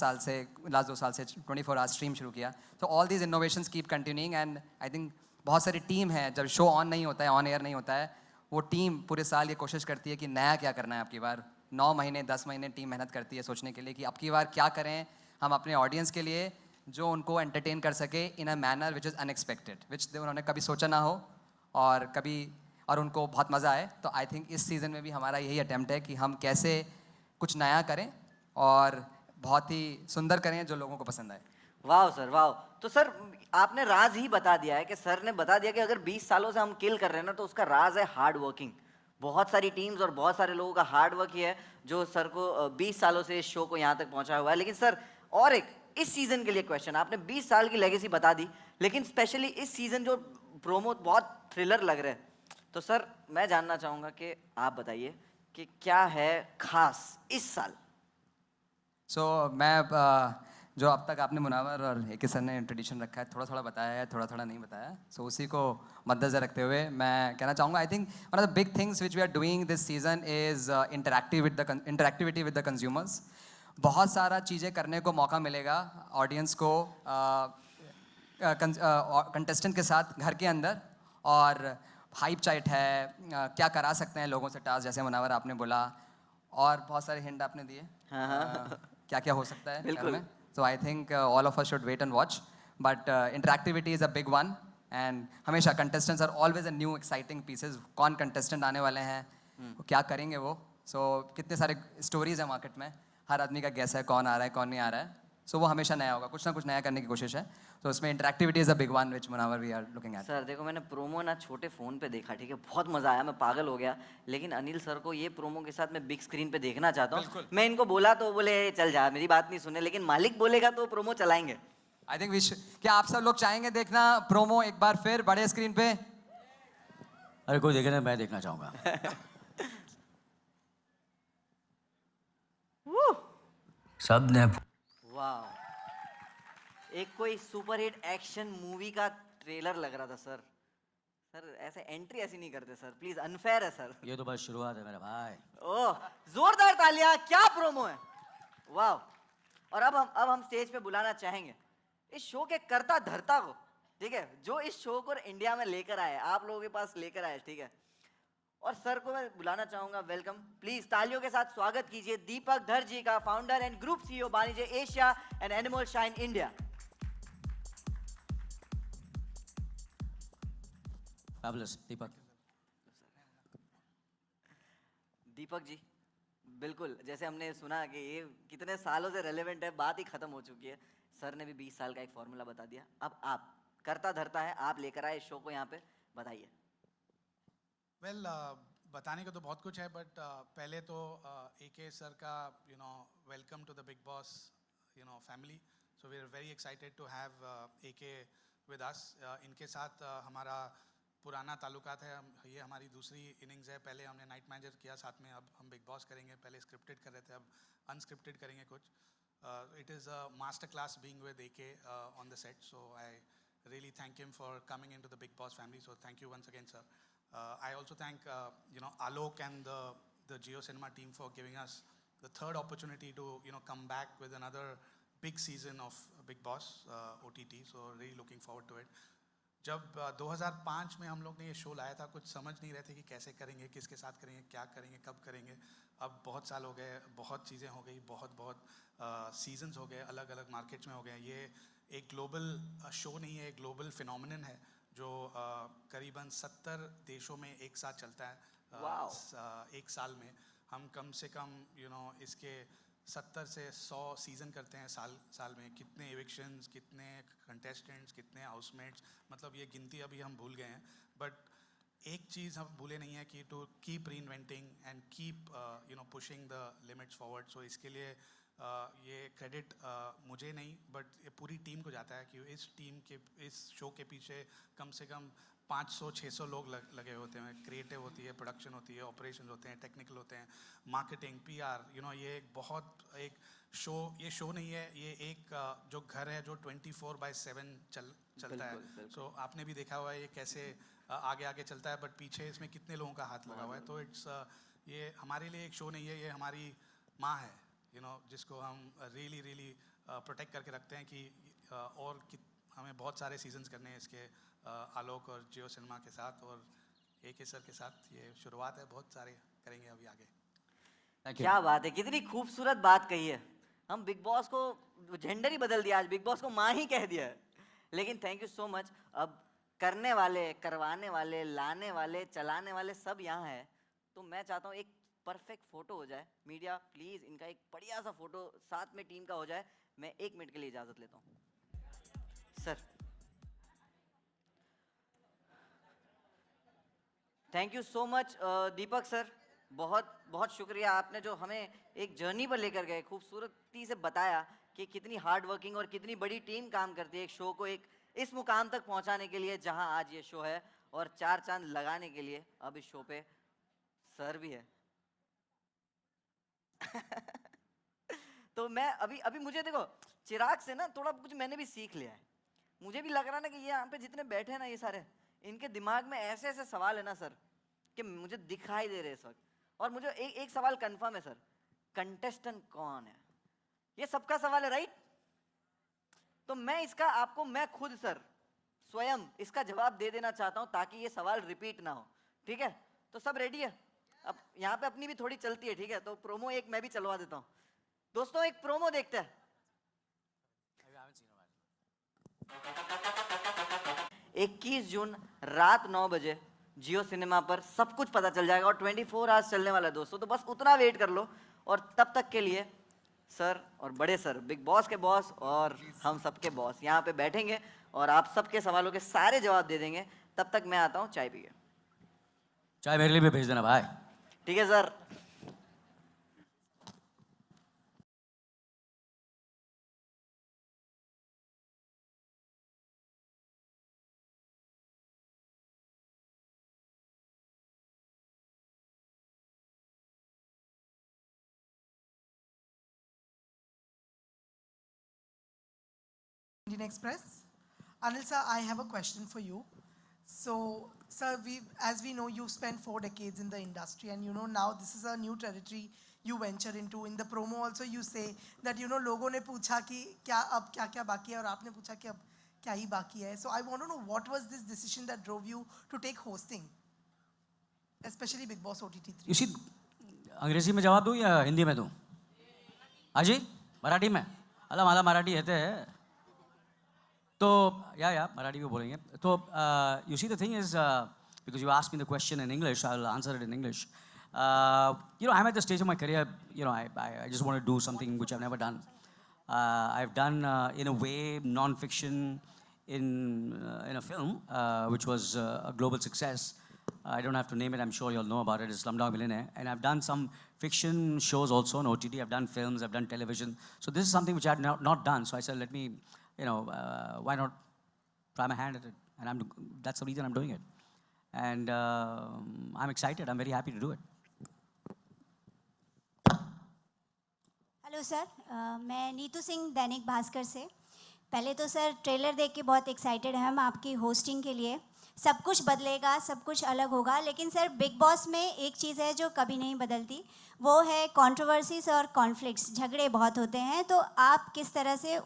2 साल से 24 आवर स्ट्रीम शुरू किया. तो all these innovations keep continuing. And I think बहुत सारी टीम है, जब शो ऑन नहीं होता है, ऑन एयर नहीं होता है, वो टीम पूरे साल ये कोशिश करती है कि नया क्या करना है आपकी बार. 9 महीने 10 महीने टीम मेहनत करती है सोचने के लिए कि आपकी बार क्या करें हम अपने ऑडियंस के लिए, जो उनको एंटरटेन कर सके इन a manner which is unexpected, विच उन्होंने कभी सोचा ना हो और कभी और उनको बहुत मज़ा आए। तो आई थिंक इस सीज़न में भी हमारा यही अटेम्प्ट है कि हम कैसे कुछ नया करें और बहुत ही सुंदर करें जो लोगों को पसंद आए। वाह सर, वाह। तो सर आपने राज ही बता दिया है कि सर ने बता दिया कि अगर 20 सालों से हम किल कर रहे हैं ना, तो उसका राज है हार्ड वर्किंग। बहुत सारी टीम्स और बहुत सारे लोगों का हार्ड वर्क ही है जो सर को 20 सालों से इस शो को यहाँ तक पहुँचाया हुआ है। लेकिन सर और एक इस सीजन के लिए क्वेश्चन, आपने 20 साल की लेगेसी बता दी, लेकिन स्पेशली इस सीजन जो प्रोमो बहुत थ्रिलर लग रहे हैं, तो सर मैं जानना चाहूँगा कि आप बताइए कि क्या है खास इस साल। मैं जो अब तक आपने मुनावर और एके सर ने ट्रेडिशन रखा है, थोड़ा थोड़ा बताया है, थोड़ा थोड़ा नहीं बताया। उसी को मद्देनजर रखते हुए मैं कहना चाहूँगा, I think one of the big things which we are doing this season is interactivity with the consumers. बहुत सारा चीज़ें करने को मौका मिलेगा ऑडियंस को कंटेस्टेंट के साथ घर के अंदर, और हाइप चाइट है, क्या करा सकते हैं लोगों से टास्क, जैसे मुनावर आपने बोला, और बहुत सारे हिंट आपने दिए क्या क्या हो सकता है घर में। So I think all of us should wait and watch. But interactivity is a big one. And हमेशा contestants are always a new exciting pieces. कौन contestant आने वाले हैं, क्या करेंगे वो। So कितने सारे stories हैं market में, हर आदमी का guess है कौन आ रहा है कौन नहीं आ रहा है। So वो हमेशा नया होगा, कुछ ना कुछ नया करने की कोशिश है। तो उसमें interactivity is a big one which Munawar we are looking at. Sir देखो, मैंने प्रोमो ना छोटे फ़ोन पे देखा, ठीक है, बहुत मज़ा आया, मैं पागल हो गया। लेकिन अनिल सर को ये प्रोमो के साथ मैं बिग स्क्रीन पे देखना चाहता हूँ। मैं इनको बोला तो बोले चल जा, मेरी बात नहीं सुने, लेकिन मालिक बोलेगा तो प्रोमो चलाएंगे। I think क्या आप सब लोग चाहेंगे देखना प्रोमो एक बार फिर बड़े स्क्रीन पे? अरे कोई देखे ना, मैं देखना चाहूँगा। सब ने वाह, एक कोई सुपर हिट एक्शन मूवी का ट्रेलर लग रहा था सर। सर ऐसे एंट्री ऐसी नहीं करते सर, प्लीज, अनफेयर है सर। ये तो बस शुरुआत है मेरे भाई। ओह, जोरदार तालियां, क्या प्रोमो है, वाह। और अब हम स्टेज पे बुलाना चाहेंगे इस शो के कर्ता धर्ता को, ठीक है, जो इस शो को इंडिया में लेकर आए, आप लोगों के पास लेकर आए, ठीक है। और सर को मैं बुलाना चाहूंगा, वेलकम, प्लीज तालियों के साथ स्वागत कीजिए दीपक धर जी का, फाउंडर एंड ग्रुप सीईओ वाणिज्य Asia and animal shine India. Fabulous दीपक। दीपक जी, बिल्कुल, जैसे हमने सुना कि ये कितने सालों से रेलेवेंट है, बात ही खत्म हो चुकी है। सर ने भी 20 साल का एक फॉर्मूला बता दिया, अब आप करता धरता है, आप लेकर आए इस शो को यहाँ पे, बताइए। वेल बताने को तो बहुत कुछ है, बट पहले तो एके सर का welcome to the Bigg Boss family. So we are very excited to have AK with us. इनके साथ हमारा पुराना ताल्लुकात है, ये हमारी दूसरी इनिंग्स है। पहले हमने नाइट मैनेजर किया साथ में, अब हम बिग बॉस करेंगे। पहले स्क्रिप्टेड कर रहे थे, अब अनस्क्रिप्टेड करेंगे कुछ। It is a master class being with AK on the set, so I really thank him for coming into the Big Boss family. So thank you once again, sir. I also thank Alok and the Jio Cinema team for giving us the third opportunity to come back with another big season of Big Boss OTT. So really looking forward to it. जब 2005 में हम लोग ने ये show लाया था, कुछ समझ नहीं रहे थे कि कैसे करेंगे, किसके साथ करेंगे, क्या करेंगे, कब करेंगे। अब बहुत साल हो गए, बहुत चीज़ें हो गई, बहुत सीजन्स हो गए, अलग अलग मार्केट्स में हो गए। ये एक ग्लोबल शो नहीं है, एक ग्लोबल फिनोमिनन है जो करीबन 70 देशों में एक साथ चलता है। एक साल में हम कम से कम इसके 70 से 100 सीज़न करते हैं साल में। कितने एविक्शंस, कितने कंटेस्टेंट्स, कितने हाउसमेट्स, मतलब ये गिनती अभी हम भूल गए हैं। बट एक चीज़ हम भूले नहीं है कि टू कीप री inventing and keep pushing the limits forward. सो इसके लिए ये क्रेडिट मुझे नहीं बट ये पूरी टीम को जाता है कि इस टीम के, इस शो के पीछे कम से कम 500-600 लोग लगे होते हैं। क्रिएटिव होती है, प्रोडक्शन होती है, ऑपरेशन होते हैं, टेक्निकल होते हैं, मार्केटिंग, PR, ये एक बहुत एक शो, ये शो नहीं है, ये एक जो घर है जो 24/7 चलता है। सो आपने भी देखा हुआ है ये कैसे आगे आगे चलता है, बट पीछे इसमें कितने लोगों का हाथ लगा हुआ है। तो इट्स ये हमारे लिए एक शो नहीं है, ये हमारी माँ है, जिसको हम रियली प्रोटेक्ट करके रखते हैं कि और हमें बहुत सारे सीजन्स करने हैं इसके, आलोक और जियो सिनेमा के साथ और एके सर के साथ। ये शुरुआत है, बहुत सारे करेंगे अभी आगे। क्या बात है, कितनी खूबसूरत बात कही है। हम बिग बॉस को जेंडर ही बदल दिया, आज बिग बॉस को माँ ही कह दिया है। लेकिन थैंक यू सो मच। अब करने वाले, करवाने वाले, लाने वाले, चलाने वाले सब यहाँ है, तो मैं चाहता हूँ एक परफेक्ट फोटो हो जाए। मीडिया प्लीज इनका एक बढ़िया सा फोटो साथ में टीम का हो जाए। मैं 1 मिनट के लिए इजाजत लेता हूँ sir. Thank you so much Deepak sir, बहुत बहुत शुक्रिया। आपने जो हमें एक जर्नी पर लेकर गए, खूबसूरती से बताया कि कितनी हार्ड वर्किंग और कितनी बड़ी टीम काम करती है एक शो को एक इस मुकाम तक पहुंचाने के लिए जहां आज ये शो है, और 4 चांद लगाने के लिए अब इस शो पे सर भी है। तो मैं अभी अभी मुझे देखो, चिराग से ना थोड़ा कुछ मैंने भी सीख लिया है। मुझे भी लग रहा ना कि ये यहाँ पे जितने बैठे हैं ना, ये सारे, इनके दिमाग में ऐसे ऐसे सवाल है ना सर, कि मुझे दिखाई दे रहे इस वक्त। और मुझे एक सवाल कंफर्म है सर, कंटेस्टेंट कौन है, ये सबका सवाल है, राइट? तो मैं इसका आपको, मैं खुद सर स्वयं इसका जवाब दे देना चाहता हूं, ताकि ये सवाल रिपीट ना हो। ठीक है? तो सब रेडी है? अब यहाँ पे अपनी भी थोड़ी चलती है, ठीक है? तो प्रोमो एक मैं भी चलवा देता हूँ। दोस्तों एक प्रोमो देखते हैं। 21 जून रात 9 बजे जियो सिनेमा पर सब कुछ पता चल जाएगा, और 24 आवर्स चलने वाला है दोस्तों। तो बस उतना वेट कर लो, और तब तक के लिए सर और बड़े सर, बिग बॉस के बॉस और हम सबके बॉस यहाँ पे बैठेंगे और आप सबके सवालों के सारे जवाब दे देंगे। तब तक मैं आता हूँ चाय पी के। चाय मेरे लिए भी भेज देना भाई। ठीक है sir. Indian Express. Anil sir, I have a question for you. So, sir, as we know, you've spent 4 decades in the industry, and now this is a new territory you venture into. In the promo also, you say that लोगों ने पूछा कि क्या अब क्या बाकी है, और आपने पूछा कि अब क्या ही बाकी है. So I want to know, what was this decision that drove you to take hosting, especially Big Boss OTT 3? इसी अंग्रेजी में जवाब दूँ या हिंदी में दूँ? हाजी मराठी में? अला मला मराठी येते है, तो या मराठी में बोलेंगे. तो you see the thing is, because you asked me the question in English, I'll answer it in English. I'm at the stage of my career, I just want to do something which I've never done. I've done in a way non-fiction in a film which was a global success. I don't have to name it, I'm sure you'll know about it. It's Slumdog Millionaire. And I've done some fiction shows also on OTT. I've done films, I've done television. So this is something which I had not done. So I said, let me, why not try my hand at it? And that's the reason I'm doing it. And I'm excited, I'm very happy to do it. Hello sir, मैं नीतू सिंह दैनिक भास्कर से। पहले तो sir trailer देख के बहुत excited हैं हम आपकी होस्टिंग के लिए। सब कुछ बदलेगा, सब कुछ अलग होगा, लेकिन सर बिग बॉस में एक चीज़ है जो कभी नहीं बदलती, वो है कंट्रोवर्सीज और कॉन्फ्लिक्ट्स। झगड़े बहुत होते हैं, तो आप किस तरह से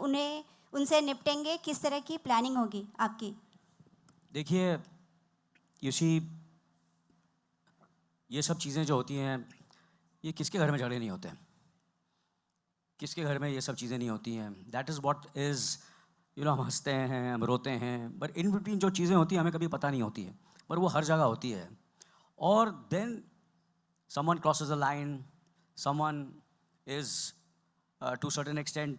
उनसे निपटेंगे, किस तरह की प्लानिंग होगी आपकी? देखिए ये सब चीज़ें जो होती हैं, ये किसके घर में झगड़े नहीं होते हैं, किसके घर में ये सब चीज़ें नहीं होती हैं. दैट इज़ व्हाट इज़, हम हंसते हैं, हम रोते हैं, बट इन बिटवीन जो चीज़ें होती हैं हमें कभी पता नहीं होती है, पर वो हर जगह होती है. और then someone crosses a line, someone is to certain extent,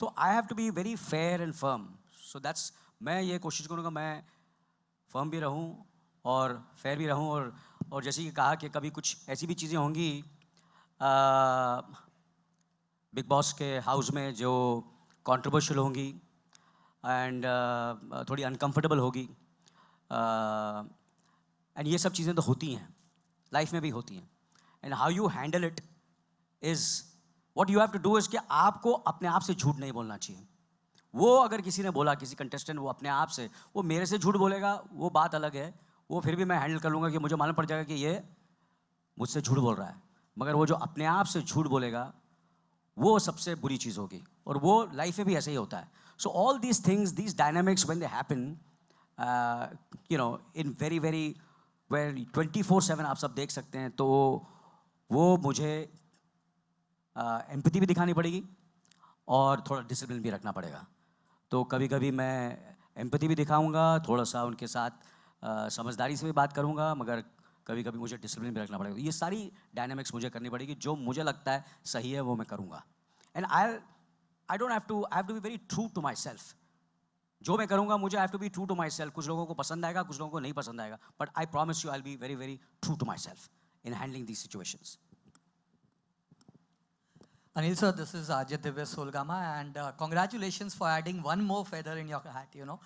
तो आई have to be very fair and firm. So that's, मैं ये कोशिश करूँगा मैं फर्म भी रहूँ और फेयर भी रहूँ. और जैसे कि कहा कि कभी कुछ ऐसी भी चीज़ें होंगी बिग बॉस के हाउस में जो कंट्रोवर्शियल होंगी एंड थोड़ी अनकंफर्टेबल होगी, एंड ये सब चीज़ें तो होती हैं, लाइफ में भी होती हैं. And how you handle it is what you have to do. Is कि आपको अपने आप से झूठ नहीं बोलना चाहिए. वो अगर किसी ने बोला, किसी कंटेस्टेंट वो अपने आप से, वो मेरे से झूठ बोलेगा, वो बात अलग है, वो फिर भी मैं हैंडल कर लूँगा कि मुझे मालूम पड़ जाएगा कि ये मुझसे झूठ बोल रहा है. मगर वो जो अपने आप से झूठ बोलेगा, वो सबसे बुरी चीज़ होगी, और वो लाइफ में भी ऐसे ही होता है. So all these things, these dynamics when they happen, in very very very 24/7 आप सब देख सकते हैं, तो वो मुझे एम्पैथी भी दिखानी पड़ेगी और थोड़ा डिसिप्लिन भी रखना पड़ेगा। तो कभी कभी मैं एम्पैथी भी दिखाऊंगा, थोड़ा सा उनके साथ समझदारी से भी बात करूंगा, मगर कभी कभी मुझे डिसिप्लिन भी रखना पड़ेगा। ये सारी डायनामिक्स मुझे करनी पड़ेगी, जो मुझे लगता है सही है वो मैं करूंगा। And I don't have to be very true to my self. जो मैं करूंगा मुझे have to be true to my self. कुछ लोगों को पसंद आएगा, कुछ लोगों को नहीं पसंद आएगा, but I promise you I will be very very true to my self in handling these situations. Anil sir, this is Ajit Divya Solgama, and congratulations for adding one more feather in your hat, you know.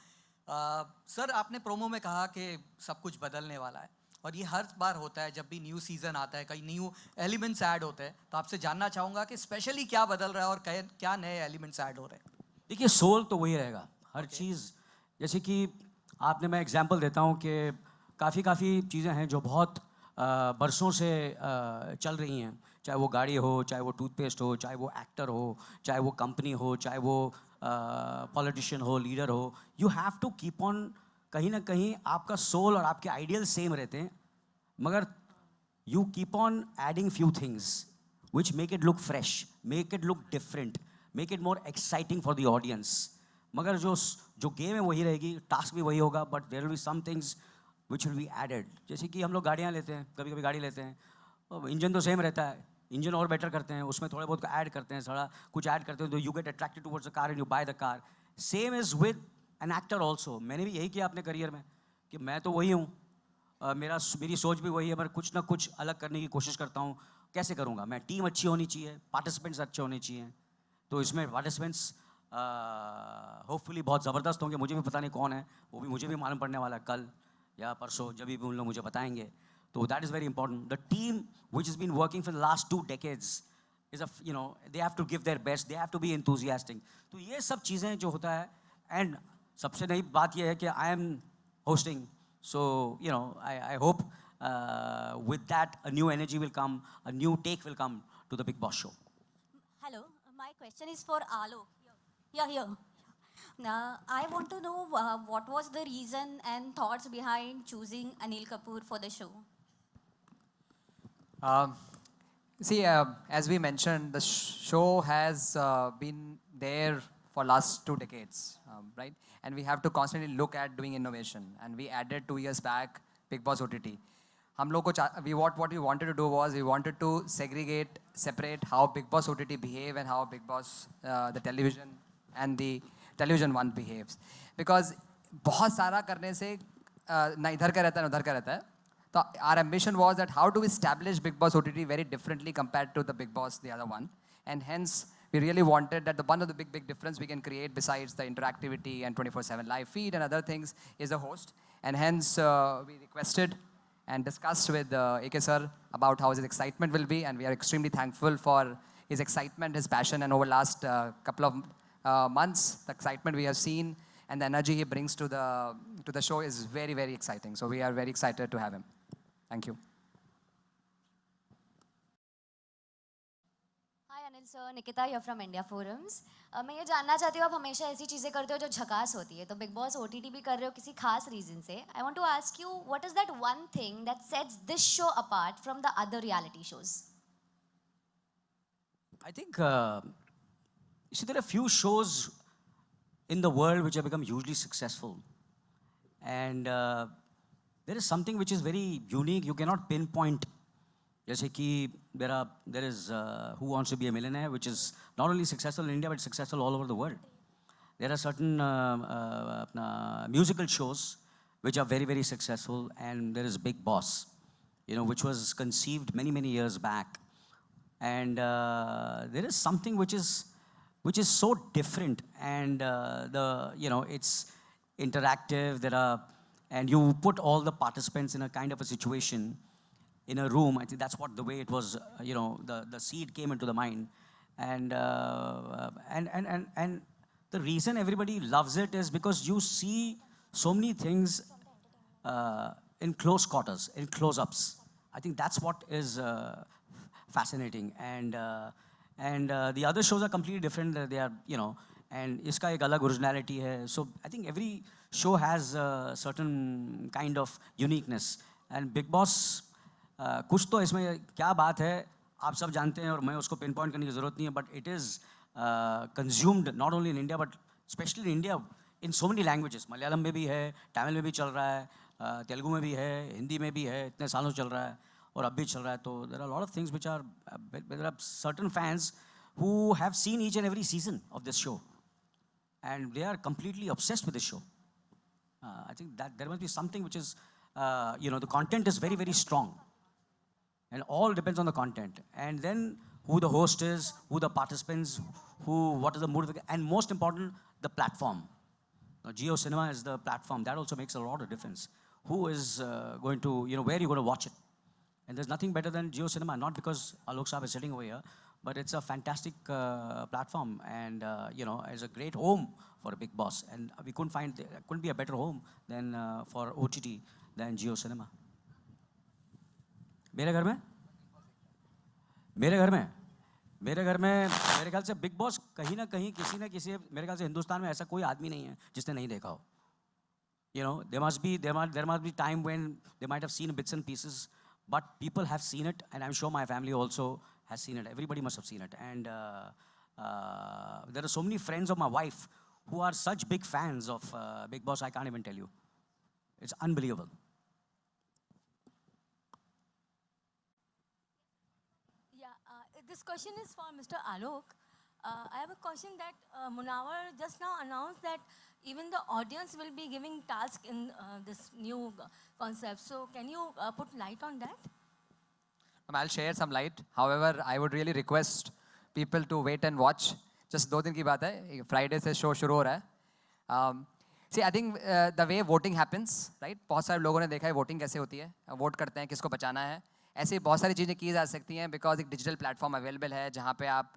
Sir आपने promo में कहा कि सब कुछ बदलने वाला है, और ये हर बार होता है जब भी न्यू सीज़न आता है, कई न्यू एलिमेंट्स ऐड होते हैं। तो आपसे जानना चाहूँगा कि स्पेशली क्या बदल रहा है और क्या नए एलिमेंट्स ऐड हो रहे हैं। देखिए, सोल तो वही रहेगा हर चीज़। जैसे कि आपने, मैं एग्जांपल देता हूँ कि काफ़ी चीज़ें हैं जो बहुत बरसों से चल रही हैं, चाहे वो गाड़ी हो, चाहे वो टूथपेस्ट हो, चाहे वो एक्टर हो, चाहे वो कंपनी हो, चाहे वो पॉलिटिशियन हो, लीडर हो। You have to keep on, कहीं ना कहीं आपका सोल और आपके आइडियल सेम रहते हैं, मगर you keep on adding few things which make it look fresh, make it look different, make it more exciting for the audience. मगर जो गेम है वही रहेगी, टास्क भी वही होगा, but there will be some things which will be added. जैसे कि हम लोग गाड़ियाँ लेते हैं, कभी कभी गाड़ी लेते हैं, इंजन तो सेम रहता है, इंजन और बेटर करते हैं, उसमें थोड़े बहुत ऐड करते हैं, थोड़ा कुछ ऐड करते हैं, तो you get attracted towards the car and you by the car. Same is with an actor also. मैंने भी यही किया अपने करियर में कि मैं तो वही हूँ, मेरी सोच भी वही है, पर कुछ ना कुछ अलग करने की कोशिश करता हूँ। कैसे करूँगा मैं? टीम अच्छी होनी चाहिए, पार्टिसिपेंट्स अच्छे होने चाहिए। तो इसमें पार्टिसिपेंट्स होपफुली बहुत ज़बरदस्त होंगे। मुझे भी पता नहीं कौन है, वो भी मुझे भी मालूम पड़ने वाला है कल या परसों, जब भी उन लोग मुझे बताएंगे। तो that is very important. The team which is been working for the last 2 decades is they have to give their best, they have to be enthusiastic। तो ये सब चीज़ें जो होता है, एंड सबसे नई बात ये है कि I am hosting, so I hope with that a new energy will come, a new take will come to the Big Boss show. Hello, my question is for Alok. Here. I want to know what was the reason and thoughts behind choosing Anil Kapoor for the show? See, as we mentioned, the show has been there for last 2 decades, right? And we have to constantly look at doing innovation. And we added 2 years back Big Boss OTT. हम लोग को what we wanted to do was we wanted to separate how Big Boss OTT behave and how Big Boss the television and the television one behaves. Because बहुत सारा करने से ना इधर का रहता है ना उधर का रहता है। So our ambition was that how do we establish Big Boss OTT very differently compared to the Big Boss, the other one. And hence, we really wanted that the one of the big difference we can create besides the interactivity and 24/7 live feed and other things is the host. And hence, we requested and discussed with AK sir about how his excitement will be. And we are extremely thankful for his excitement, his passion. And over the last couple of months, the excitement we have seen and the energy he brings to the show is very, very exciting. So we are very excited to have him. Thank you. Hi Anil sir, Nikita here from India Forums. मैं ये जानना चाहती हूँ, आप हमेशा ऐसी चीज़ें करते हो जो झकास होती है, तो बिग बॉस OTT भी कर रहे हो किसी खास रीज़न से। I want to ask you, what is that one thing that sets this show apart from the other reality shows? I think, you see, there are few shows in the world which have become hugely successful. And there is something which is very unique, you cannot pinpoint. जैसे कि there is Who Wants to Be a Millionaire, which is not only successful in India but successful all over the world. There are certain musical shows which are very, very successful, and there is Big Boss, which was conceived many, many years back. And there is something which is so different, and it's interactive. And you put all the participants in a kind of a situation in a room. I think that's what the way it was. The seed came into the mind, and the reason everybody loves it is because you see so many things in close quarters, in close-ups. I think that's what is fascinating. And the other shows are completely different. They are, and iska ek alag originality hai. So I think every show has a certain kind of uniqueness. And Big Boss, कुछ तो इसमें क्या बात है, आप सब जानते हैं और मैं उसको पिन पॉइंट करने की ज़रूरत नहीं है, but it is consumed not only in India but specially in India in so many languages. Malayalam में भी है, तमिल में भी चल रहा है, तेलुगु में भी है, हिंदी में भी है, इतने सालों चल रहा है और अब भी चल रहा है. तो there are lot of things which are, there are certain fans who have seen each and every season of this show and they are completely obsessed with this show. I think that there must be something which is, the content is very, very strong. And all depends on the content. And then who the host is, who the participants, what is the mood, and most important, the platform. Now, Geo Cinema is the platform. That also makes a lot of difference. Who is going to, where you're going to watch it. And there's nothing better than Geo Cinema, not because Alok Saab is sitting over here, but it's a fantastic platform and, it's a great home for a Big Boss. And we couldn't be a better home than for OTT than Geo Cinema. मेरे घर में मेरे ख्याल से big boss कहीं ना कहीं किसी न किसी, मेरे ख्याल से हिंदुस्तान में ऐसा कोई आदमी नहीं है जिसने नहीं देखा हो. There must be time when they might have seen bits and pieces, but people have seen it, and I'm sure my family also has seen it. Everybody must have seen it. And there are so many friends of my wife who are such big fans of Big Boss, I can't even tell you. It's unbelievable. This question is for Mr. Alok. I have a question that Munawar just now announced that even the audience will be giving tasks in this new concept. So can you put light on that? I'll share some light. However, I would really request people to wait and watch. Just 2 दिन की बात है. Friday से show शुरू हो रहा है. See, I think the way voting happens, right? बहुत सारे लोगों ने देखा है voting कैसे होती है. वोट करते हैं किसको बचाना है. ऐसे बहुत सारी चीज़ें की जा सकती हैं बिकॉज एक डिजिटल प्लेटफॉर्म अवेलेबल है जहाँ पे आप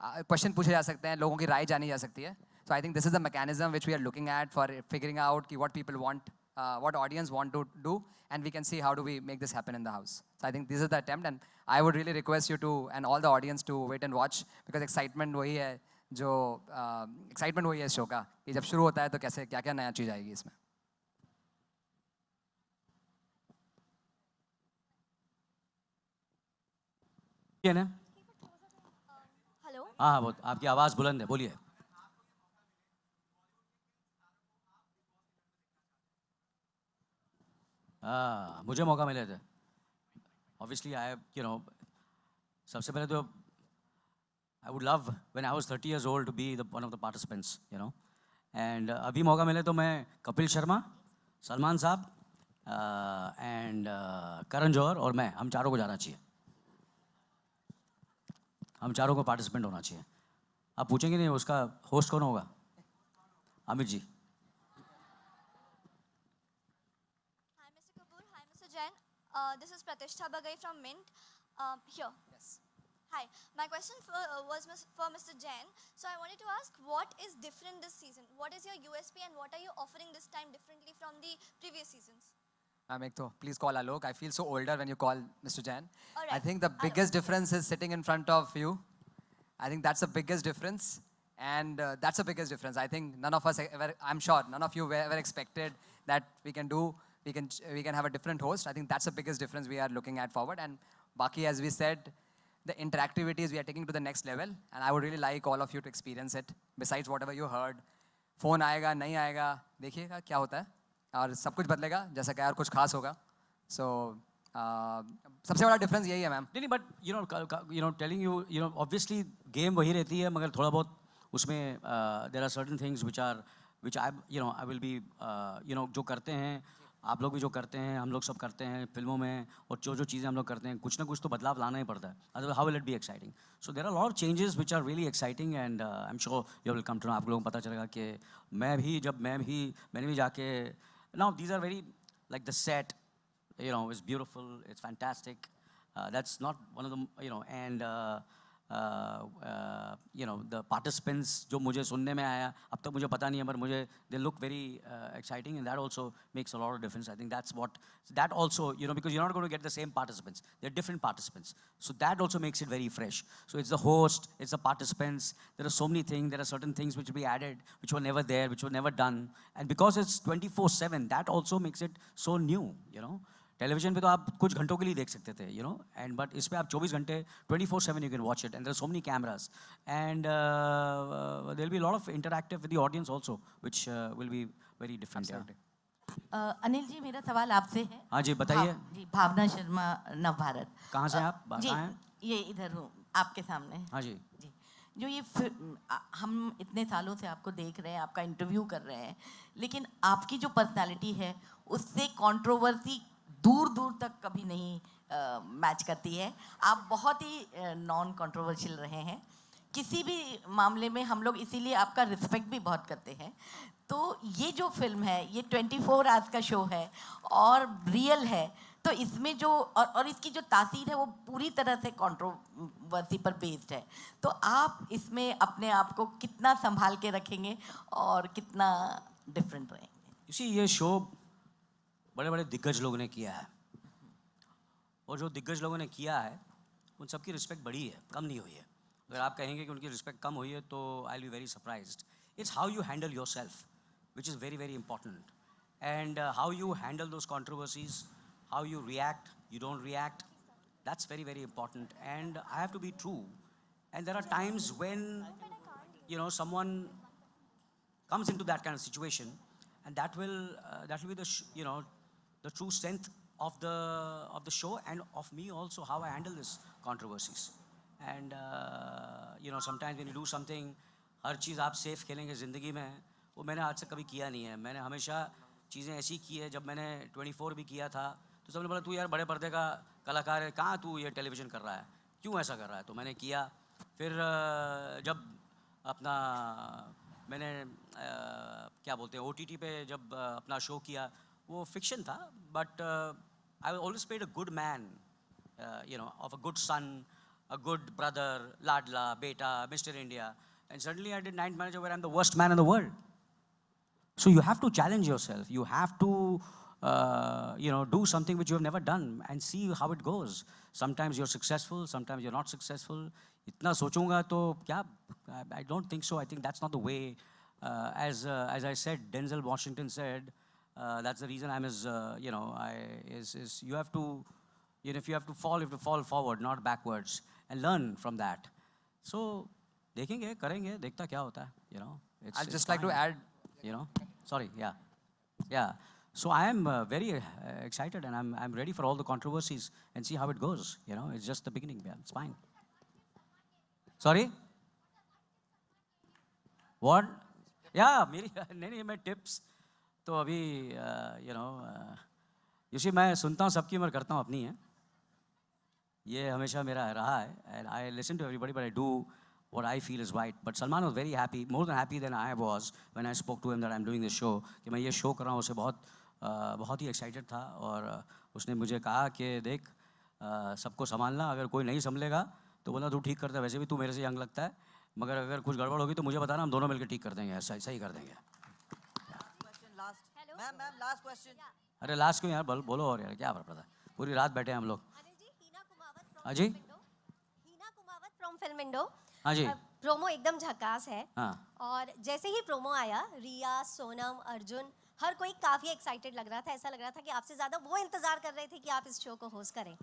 क्वेश्चन पूछे जा सकते हैं, लोगों की राय जानी जा सकती है. सो I think this is the mechanism which we are looking at for figuring out कि what people want, what audience want to do, and we can see how do we make this happen in the house. So I think this is the attempt, and I would really request you to, and all the audience to wait and watch, because excitement वही है जो excitement वही है इस show का कि जब शुरू होता है तो कैसे क्या क्या नया चीज़ आएगी इसमें. ना हेलो. हाँ, वो आपकी आवाज़ बुलंद है, बोलिए. मुझे मौका मिले थे. Obviously, सबसे पहले तो I would love when I was 30 years old to be one of the participants, And अभी मौका मिले तो मैं कपिल शर्मा, सलमान साहब, and करण जौहर और मैं, हम चारों को जाना चाहिए. हम चारों को पार्टिसिपेंट होना चाहिए. आप पूछेंगे नहीं उसका होस्ट कौन होगा? Amit ji. Hi, Mr. Kapoor. Hi, Mr. Jain. This is Pratishtha Bagai from Mint. Here. Yes. Hi. My question was for Mr. Jain. So I wanted to ask, what is different this season? What is your USP and what are you offering this time differently from the previous seasons? Please call Alok. I feel so older when you call Mr. Jain. All right. I think the biggest difference is sitting in front of you. I think that's the biggest difference. And that's the biggest difference. I think none of us ever, I'm sure none of you ever expected that we can have a different host. I think that's the biggest difference we are looking at forward. And Baki, as we said, the interactivities we are taking to the next level. And I would really like all of you to experience it. Besides whatever you heard, phone आएगा नहीं आएगा देखिएगा क्या होता है और सब कुछ बदलेगा जैसा क्या और कुछ खास होगा. So सबसे बड़ा डिफरेंस यही है मैम. नहीं, but telling you obviously game वही रहती है मगर थोड़ा बहुत उसमें there are certain things which I will be जो करते हैं आप लोग भी जो करते हैं हम लोग सब करते हैं फिल्मों में और जो चीज़ें हम लोग करते हैं कुछ ना कुछ तो बदलाव लाना ही पड़ता है. Otherwise how will it be exciting. So there are lot of changes which are really exciting and I am sure you will come to know. आप लोगों को पता चलेगा कि मैंने भी जाके now these are very like the set it's beautiful, it's fantastic. That's not one of them, and the participants जो मुझे सुनने में आया अब तक मुझे पता नहीं है पर मुझे they look very exciting and that also makes a lot of difference. I think that also because you're not going to get the same participants, they're different participants, so that also makes it very fresh. So it's the host, it's the participants, there are so many things, there are certain things which will be added which were never there, which were never done, and because it's 24/7 that also makes it so new, television पे तो आप कुछ घंटों के लिए देख सकते थे, यू नो, एंड बट इस पे आप 24 घंटे 24/7 you can watch it, and there are so many cameras, and there will be lot of interactive with the audience also which will be very different. Anil ji, मेरा सवाल आपसे है. हाँ जी, बताइए. जी, भावना शर्मा, नवभारत. कहाँ से आप? जी, कहाँ हैं? ये इधर हूँ आपके सामने. हाँ जी. जी, जो ये हम इतने सालों से आपको देख रहे हैं, आपका इंटरव्यू कर रहे हैं, लेकिन आपकी जो पर्सनालिटी है उससे कंट्रोवर्सी दूर दूर तक कभी नहीं मैच करती है. आप बहुत ही नॉन कंट्रोवर्शियल रहे हैं किसी भी मामले में. हम लोग इसीलिए आपका रिस्पेक्ट भी बहुत करते हैं. तो ये जो फिल्म है, ये 24 आवर्स का शो है और रियल है, तो इसमें जो और इसकी जो तासीर है वो पूरी तरह से कंट्रोवर्सी पर बेस्ड है. तो आप इसमें अपने आप को कितना संभाल के रखेंगे और कितना डिफरेंट रहेंगे? इसी ये शो बड़े बड़े दिग्गज लोगों ने किया है, और जो दिग्गज लोगों ने किया है उन सबकी रिस्पेक्ट बढ़ी है, कम नहीं हुई है. अगर आप कहेंगे कि उनकी रिस्पेक्ट कम हुई है तो आई will be very surprised. It's how you handle your self which is very, very important. And how you handle those controversies, how you react, you don't react, that's very, very important. And I have to be true. And there are times when, you know, someone comes into that kind of situation, and that will be the, you know, the true strength of the show, and of me also, how I handle this controversies. And, you know, sometimes when you do something, हर चीज़ आप safe खेलेंगे ज़िंदगी में, वो मैंने आज से कभी किया नहीं है. मैंने हमेशा चीज़ें ऐसी की है. जब मैंने 24 भी किया था तो सबने बोला तू यार बड़े पर्दे का कलाकार है, कहाँ तू ये टेलीविज़न कर रहा है, क्यों ऐसा कर रहा है. तो मैंने किया. फिर जब अपना मैंने क्या बोलते हैं OTT पे जब अपना शो किया, वो फिक्शन था, but I always played a good man, you know, of a good son, a good brother, ladla, beta, Mr. India, and suddenly I did Night Manager where I'm the worst man in the world. So you have to challenge yourself. You have to, you know, do something which you have never done and see how it goes. Sometimes you're successful, sometimes you're not successful. इतना सोचूंगा तो क्या? I don't think so. I think that's not the way. As I said, Denzel Washington said, that's the reason I'm his, you know, you have to, you know, if you have to fall forward, not backwards, and learn from that. So देखेंगे, करेंगे, देखता क्या होता है, you know. I'd just like to add, you know, sorry, yeah. So I am very excited, and I'm ready for all the controversies and see how it goes. You know, it's just the beginning. Yeah, it's fine. Sorry? What? Yeah, मेरी नहीं मैं tips तो अभी you know, you see मैं सुनता हूँ सबकी, मैं करता हूँ अपनी है. ये हमेशा मेरा रहा है, and I listen to everybody, but I do what I feel is right. But Salman was very happy, more than happy than I was when I spoke to him that I'm doing this show. कि मैं ये show कर रहा हूँ, उसे बहुत ही excited था, और उसने मुझे कहा कि देख सबको संभालना, अगर कोई नहीं संभलेगा तो बोला तू ठीक करता है, वैसे भी तू मेरे से यंग लगता है, मगर अगर कुछ गड़बड़ होगी तो मुझे बताना, हम दोनों मिलकर ठीक कर देंगे, ऐसा सही कर देंगे. Ma'am last question. अरे लास्ट क्यों यार, बोलो और यार, क्या फर्क पड़ता है, पूरी रात बैठे हैं हम लोग. हाँ जी, हीना कुमावत फ्रॉम फिल्म इंडो. हाँ जी. प्रोमो एकदम झकास है. हाँ. और जैसे ही प्रोमो आया, रिया, सोनम, अर्जुन, हर कोई काफ़ी एक्साइटेड लग रहा था. ऐसा लग रहा था कि आपसे ज़्यादा वो इंतज़ार कर रहे थे कि आप इस शो को होस्ट करें.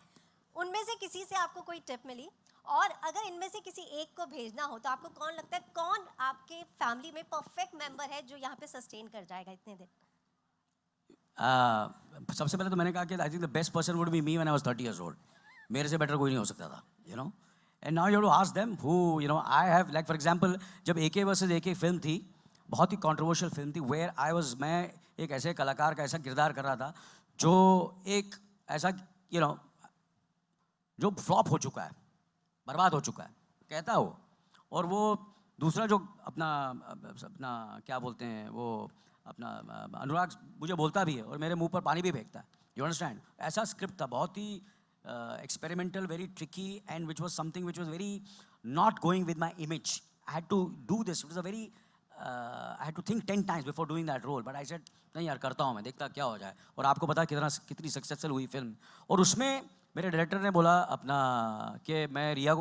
उनमें से किसी से आपको कोई टिप मिली? और अगर इनमें से किसी एक को भेजना हो तो आपको कौन लगता है, कौन आपके फैमिली में परफेक्ट मेंबर है जो यहाँ पे सस्टेन कर जाएगा इतने दिन? सबसे पहले तो मैंने कहा कि आई think the best person would be me when I was 30 years old. मेरे से बेटर कोई नहीं हो सकता था, you know. And now you have to ask them who, you know, I have, like for example जब AK वर्सेस AK फिल्म थी, बहुत ही कंट्रोवर्शियल फिल्म थी, वेयर आई वाज, मैं एक ऐसे कलाकार का ऐसा किरदार कर रहा था जो एक ऐसा, यू नो, जो फ्लॉप हो चुका है, बर्बाद हो चुका है, कहता हो, और वो दूसरा जो अपना क्या बोलते हैं, वो अपना अनुराग मुझे बोलता भी है और मेरे मुंह पर पानी भी फेंकता है, यू अंडरस्टैंड. ऐसा स्क्रिप्ट था, बहुत ही experimental, very tricky, and which was something which was very not going with my image. I had to do this. It was a very, I had to think 10 times before doing that role. But I said, नहीं यार करता हूँ मैं, देखता क्या हो जाए. और आपको पता है कितनी सक्सेसफुल हुई फिल्म. और उसमें मेरे डायरेक्टर ने बोला अपना कि मैं रिया,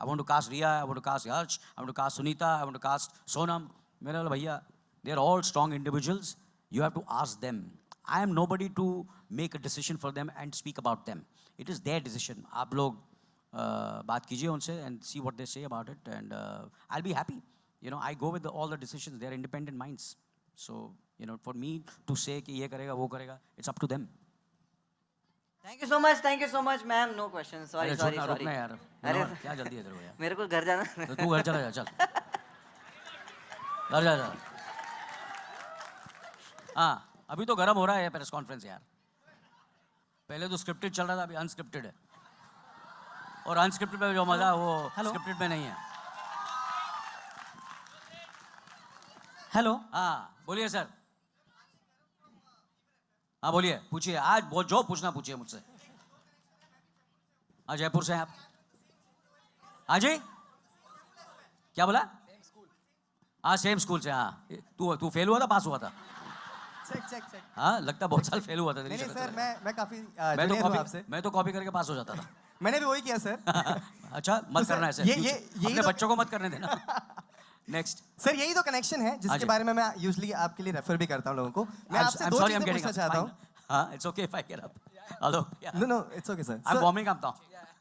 I want to cast Riya, I want to cast Yash, I want to cast Sunita, I want to cast Sonam. मैंने बोला भैया, they are all strong individuals. You have to ask them. I am nobody to make a decision for them and speak about them. It is their decision. आप लोग बात कीजिए उनसे and see what they say about it, and I'll be happy. You know, I go with all the decisions. They are independent minds. So, you know, for me to say कि ये करेगा वो करेगा, it's up to them. Thank you so much, ma'am. No questions. Sorry. अरे छोड़ना, रुकना यार. अरे क्या जल्दी है तेरे को यार? मेरे को घर जाना है. तो तू घर चला जा, चल. घर जा. हाँ, अभी तो गर्म हो रहा है प्रेस कॉन्फ्रेंस यार. पहले तो स्क्रिप्टेड चल रहा था, अभी अनस्क्रिप्टेड है. और अनस्क्रिप्टेड में जो मजा है वो स्क्रिप्टेड में नहीं है. हेलो. हाँ, बोलिए सर. हाँ बोलिए, पूछिए. आज जो पूछना पूछिए मुझसे. हाँ, जयपुर से हैं आप? हाँ जी, क्या बोला? हाँ, सेम स्कूल से. हाँ, तू फेल हुआ था, पास हुआ था? चेक. हाँ, लगता बहुत साल फेल हुआ था. नहीं सर, मैं काफी मैं तो कॉपी करके पास हो जाता था. मैंने भी वही किया सर. अच्छा, मत करना ऐसे. अपने बच्चों को मत करने देना. नेक्स्ट सर, यही तो कनेक्शन है जिसके बारे में मैं यूजुअली आपके लिए रेफर भी करता हूं लोगों को. मैं आपसे दो चीजें पूछना चाहता हूं. हाँ, it's okay if I get up. Hello. No, it's okay sir. I am warming up now.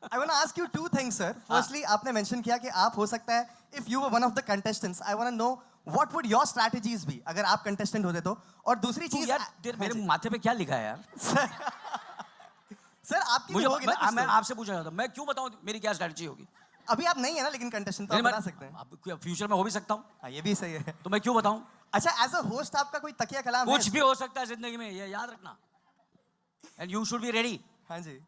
I want to ask you two things, sir. Firstly, आपने mention किया कि आप हो सकता है if you were one of the contestants, I want to know what would your strategies be अगर आप contestant होते तो. और दूसरी चीज यार, मेरे माथे पे क्या लिखा है यार? सर आपकी भी होगी ना. मैं आपसे पूछना चाहता हूँ, मैं क्यों बताऊँ मेरी क्या स्ट्रैटेजी होगी? अभी आप नहीं है ना, लेकिन कंटेस्टेंट तो आप बता सकते हैं. फ्यूचर में हो भी सकता हूँ. हाँ, ये भी सही है. तो मैं क्यों बताऊँ? अच्छा, एज अ होस्ट आपका कोई तकिया कलाम है? कुछ भी हो सकता है जिंदगी में, ये याद रखना. And you should be ready. हाँ जी,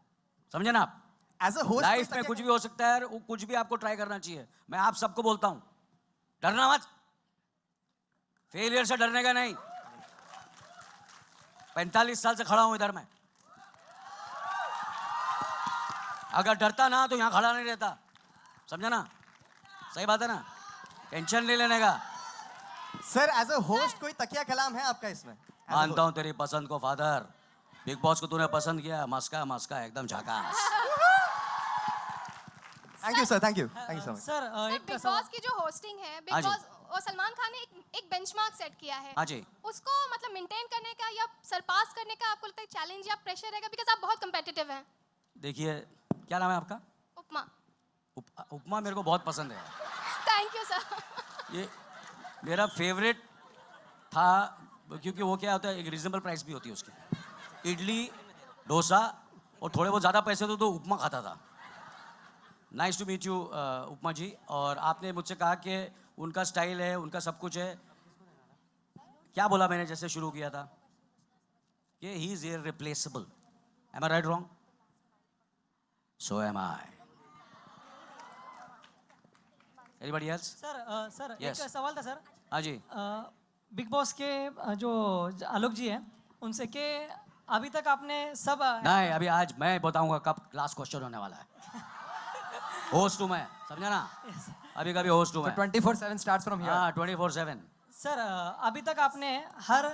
समझे ना आप? एज अ होस्ट लाइफ में कुछ भी हो सकता है, कुछ भी आपको ट्राई करना चाहिए. मैं आप सबको बोलता हूँ, डरना मत. फेलियर से डरने का नहीं. 45 साल से खड़ा हूं इधर में. अगर डरता ना तो यहां खड़ा नहीं रहता. समझा ना? सही बात है ना? टेंशन नहीं लेने का. सर, एज अ होस्ट कोई तकिया कलाम है आपका इसमें? मानता हूं तेरी पसंद को फादर. बिग बॉस को तूने पसंद किया. मस्का एकदम झकास. Thank you sir. Thank you so much. Sir, एक बिग बॉस की जो होस्टिंग है, बिग बॉस और सलमान खान ने एक बेंचमार्क सेट किया है. हाँ जी. उसको मतलब मेंटेन करने का या सरपास करने का आपको लगता है चैलेंज या प्रेशर रहेगा, बिकॉज आप बहुत कम्पिटिटिव हैं. देखिए, क्या नाम है आपका? उपमा. उपमा मेरे को बहुत पसंद है. Thank you sir. ये मेरा फेवरेट था, क्योंकि वो क्या होता है, एक रीजनेबल प्राइस भी होती है उसकी. इडली, डोसा और थोड़े बहुत ज़्यादा पैसे तो उपमा खाता था. नाइस टू मीट यू उपमा जी. और आपने मुझसे कहा कि उनका स्टाइल है, उनका सब कुछ है. क्या बोला मैंने जैसे शुरू किया था कि he is irreplaceable. Am I right wrong? So am I. Anybody else? Sir Yes. एक सवाल था सर. हाँ जी. बिग बॉस के जो आलोक जी हैं, उनसे कि अभी तक आपने सब नहीं, अभी आज मैं बताऊंगा कब लास्ट क्वेश्चन होने वाला है. होस्ट हूँ मैं, समझा ना? अभी कभी होस्ट हूँ मैं. 24/7 starts from here. हाँ, 24/7. सर, अभी तक आपने हर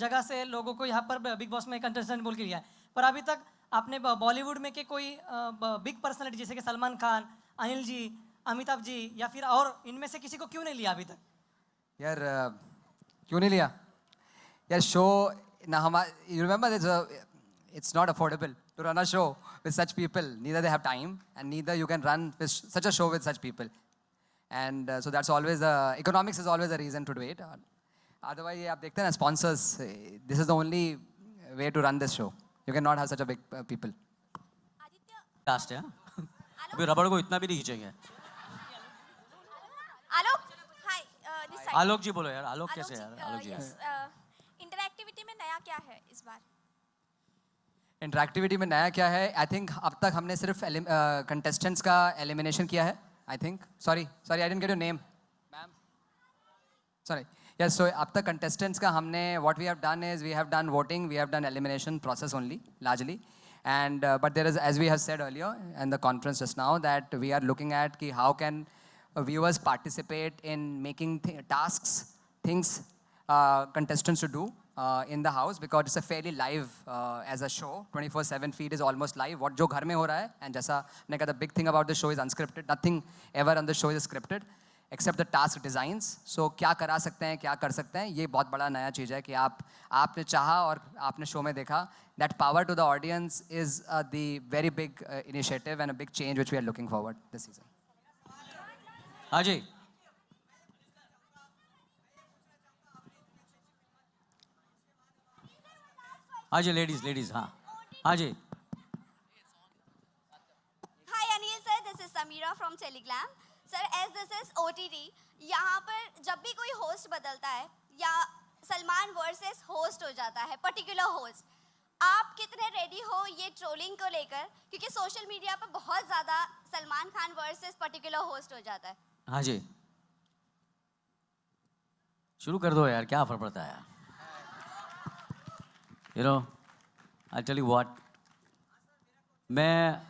जगह से लोगों को यहाँ पर बिग बॉस में कंटेस्टेंट बोल के लिया है, पर अभी तक आपने बॉलीवुड में के कोई बिग पर्सनालिटी जैसे कि सलमान खान, अनिल जी, अमिताभ जी या फिर और इनमें से किसी को क्यों नहीं लिया अभी तक? यार क्यों नहीं लिया यार? शो ना हमारा, you remember, it's not affordable to run a show with such people. Neither they have time and neither you can run with such a show with such people. And so that's always economics is always a reason to do it. Otherwise, ये आप देखते हैं ना, sponsors, this is the only way to run this show. You cannot have such a big people. Last है. अभी रबड़ को इतना भी नहीं खींचेंगे. आलोक, हाय, दिस साइड. आलोक जी बोलो यार. आलोक कैसे यार? आलोक जी. इंटरएक्टिविटी में नया क्या है इस बार? इंटरएक्टिविटी में नया क्या है? आई थिंक अब तक हमने सिर्फ कंटेस्टेंट्स का एलिमिनेशन किया है. I think sorry I didn't get your name ma'am. Sorry. Yes, सो अब तक कंटेस्टेंट्स का हमने what we have done is we have done voting, we have done elimination process only largely. And but there is, as we have said earlier in the conference just now, that we are looking at ki how can viewers participate in making tasks, things contestants to do in the house, because it's a fairly live as a show. 24/7 feed is almost live. What jo ghar mein ho raha hai, and jaisa maine kaha, the big thing about the show is unscripted. Nothing ever on the show is scripted. Accept the task designs. सो क्या करा सकते हैं, क्या कर सकते हैं, ये बहुत बड़ा नया चीज़ है कि आपने चाहा और आपने शो में देखा. That power to the audience is the very big initiative and a big change which we are looking forward this season. हाँ जी. हाँ जी, लेडीज हाँ. हाँ जी. Hi Anil sir, this is Samira from Teleglam. Sir, as this is OTT, यहाँ पर जब भी कोई होस्ट बदलता है या सलमान वर्सेस होस्ट हो जाता है, पर्टिकुलर होस्ट, आप कितने रेडी हो ये ट्रोलिंग को लेकर, क्योंकि सोशल मीडिया पर बहुत ज़्यादा Salman Khan versus particular host हो जाता है. हाँ जी. शुरू कर दो यार, क्या फर्क पड़ता है यार. You know, I'll tell you what. मैं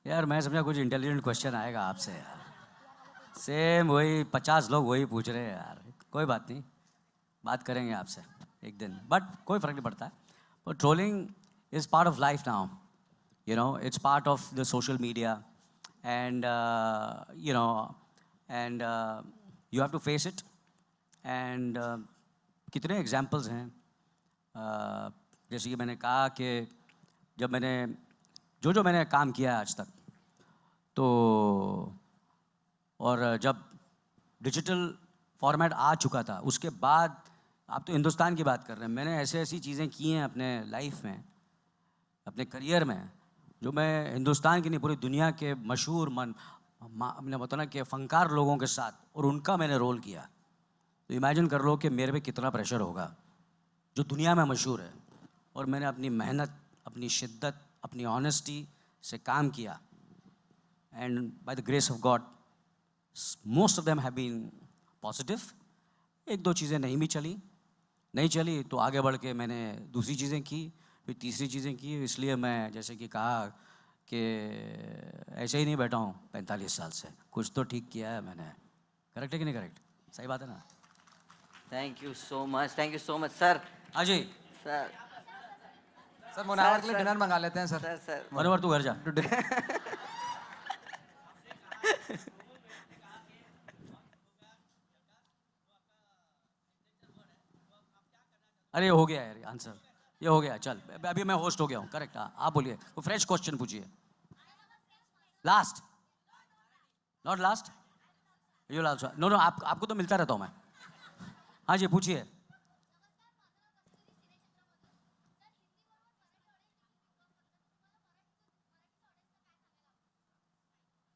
यार मैं समझा कुछ इंटेलिजेंट क्वेश्चन आएगा आपसे यार. सेम वही 50 लोग वही पूछ रहे हैं यार. कोई बात नहीं, बात करेंगे आपसे एक दिन, बट कोई फ़र्क नहीं पड़ता है. But trolling is part of life now. You know, it's part of the social media, and you know, and you have to face it. And कितने examples हैं, जैसे कि मैंने कहा कि जब मैंने जो मैंने काम किया है आज तक, तो और जब डिजिटल फॉर्मेट आ चुका था उसके बाद, आप तो हिंदुस्तान की बात कर रहे हैं, मैंने ऐसी चीज़ें की हैं अपने लाइफ में, अपने करियर में, जो मैं हिंदुस्तान की नहीं पूरी दुनिया के मशहूर मैंने बताया ना कि फ़नकार लोगों के साथ, और उनका मैंने रोल किया. तो इमेजिन कर लो कि मेरे पे कितना प्रेशर होगा जो दुनिया में मशहूर है, और मैंने अपनी मेहनत, अपनी शिद्दत, अपनी ऑनेस्टी से काम किया. And by the grace of God most of them have been positive. एक दो चीज़ें नहीं चली तो आगे बढ़ के मैंने दूसरी चीज़ें की, फिर तीसरी चीज़ें की. इसलिए मैं जैसे कि कहा कि ऐसे ही नहीं बैठा हूँ 45 साल से, कुछ तो ठीक किया है मैंने. करेक्ट है कि नहीं करेक्ट? सही बात है ना? Thank you so much sir. हाँ जी सर, मुनावर के लिए डिनर मंगा लेते हैं सर. सर मनोहर तू घर जा. अरे हो गया यार आंसर, ये हो गया. चल अभी मैं होस्ट हो गया हूँ. करेक्ट. हाँ आप बोलिए, वो फ्रेश क्वेश्चन पूछिए. Last, not last, you last. No आपको तो मिलता रहता हूँ मैं. हाँ जी पूछिए.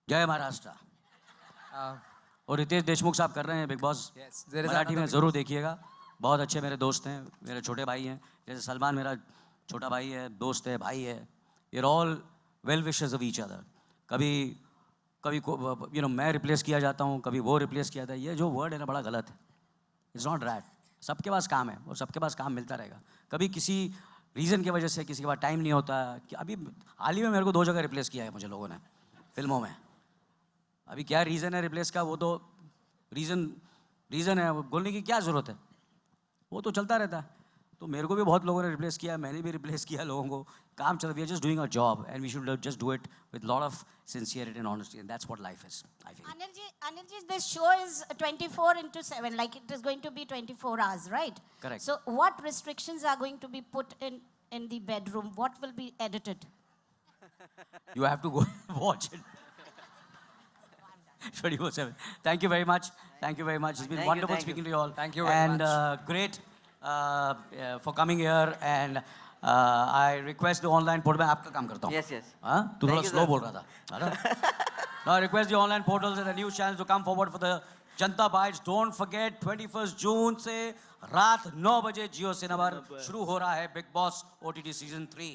जय महाराष्ट्र. और रितेश देशमुख साहब कर रहे हैं बिग बॉस. मराठी में ज़रूर देखिएगा. बहुत अच्छे मेरे दोस्त हैं, मेरे छोटे भाई हैं. जैसे सलमान मेरा छोटा भाई है, दोस्त है, भाई है. ये all well wishes of each other. कभी मैं रिप्लेस किया जाता हूँ, कभी वो रिप्लेस किया जाता है. ये जो वर्ड है ना बड़ा गलत है. It's not rat. सबके पास काम है और सबके पास काम मिलता रहेगा. कभी किसी रीज़न की वजह से किसी के पास टाइम नहीं होता. कि अभी हाल ही में मेरे को 2 जगह रिप्लेस किया है मुझे लोगों ने फिल्मों में. अभी क्या रीज़न है रिप्लेस का, वो तो रीज़न है, बोलने की क्या ज़रूरत है, वो तो चलता रहता है. तो मेरे को भी बहुत लोगों ने रिप्लेस किया, मैंने भी रिप्लेस किया लोगों को. काम चल, we are just doing a job and we should just do it with lot of sincerity and honesty, and that's what life is, I feel. Anilji, this show is 24/7, like it is going to be 24 hours, right? Correct. So what restrictions are going to be put in the bedroom? What will be edited? You have to go watch it. 24/7. Thank you very much. Thank you very much. It's been wonderful speaking to you all. Thank you very much. And great for coming here. And I request the online portal. मैं आपका काम करता हूँ. Yes. हाँ? तू थोड़ा slow बोल रहा था. Now I request the online portals and the news channels to come forward for the Janta Bites. Don't forget 21st June से रात 9 बजे जियो सिनेमा पर शुरू हो रहा है बिग बॉस OTT सीजन 3.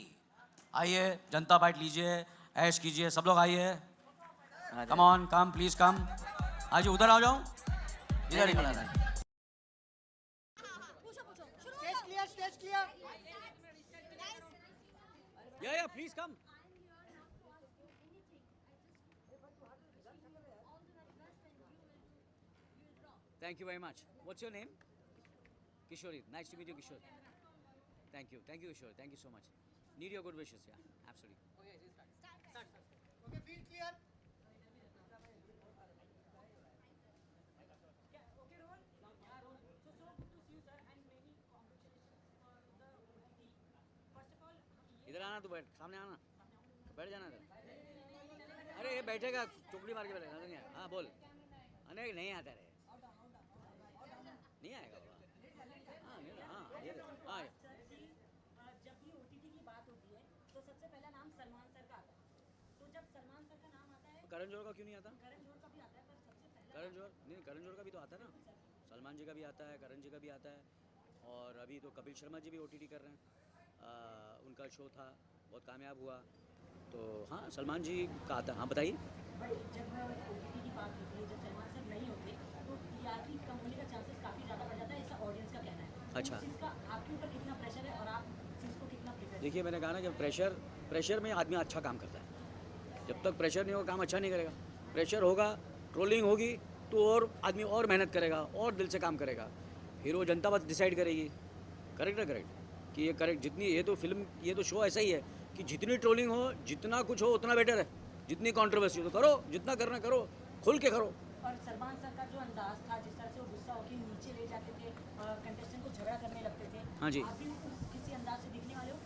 आइए जनता बाइट लीजिए, ऐश कीजिए, सब लोग आइए. Come on, come, please come. आज उधर आ जाऊं, इधर ही खड़ा है. Stage clear. Yeah, please come. Thank you very much. What's your name? Kishori. Nice to meet you, Kishori. Thank you, Kishori. Thank you so much. Need your good wishes, yeah, absolutely. Okay, field clear. इधर आना, तू बैठ, सामने आना, बैठ जाना इधर। अरे ये बैठेगा, चुपड़ी मार के बैठेगा, नहीं आएगा। हाँ बोल। अरे नहीं आता रे, नहीं आएगा बाबा। हाँ नहीं, हाँ ये हाँ जब भी ओटीटी की बात होती है तो सबसे पहला नाम सलमान सर का आता है। तो जब सलमान सर का नाम आता है, करण जोहर का क्यों नहीं आता? करण जोहर का भी आता है, पर सबसे पहला करण जोहर नहीं, करण जोहर का भी तो आता है ना, सलमान जी का भी आता है, करण जी का भी आता है, और अभी तो कपिल शर्मा जी भी ओटीटी कर रहे हैं। उनका शो था, बहुत कामयाब हुआ, तो हाँ सलमान जी का आता है। हाँ बताइए। भाई जब ओटीटी की बात होती है, जब सलमान सर नहीं होते तो टीआरपी कम होने का चांसेस काफ़ी ज़्यादा बढ़ जाता है, ऐसा ऑडियंस का कहना है। अच्छा। उस चीज़ का आपके ऊपर कितना प्रेशर है और आप इस चीज़ को कितना प्रिपेयर? देखिए मैंने कहा ना कि प्रेशर में आदमी अच्छा काम करता है। जब तक प्रेशर नहीं होगा काम अच्छा नहीं करेगा। प्रेशर होगा, ट्रोलिंग होगी तो और आदमी और मेहनत करेगा और दिल से काम करेगा। फिर वो जनता बस डिसाइड करेगी। करेक्ट है, करेक्ट कि ये करेक्ट। जितनी ये तो फिल्म, ये तो शो ऐसा ही है कि जितनी ट्रोलिंग हो, जितना कुछ हो उतना बेटर है। जितनी कंट्रोवर्सी हो तो करो, जितना करना करो, खुल के करो। और सलमान सर का जो अंदाज था, जिस तरह से वो गुस्सा होकर नीचे ले जाते थे और कंटेस्टेंट को झगड़ा करने लगते थे, हाँ जी। आप भी उस किसी अंदाज से दिखने वाले हो?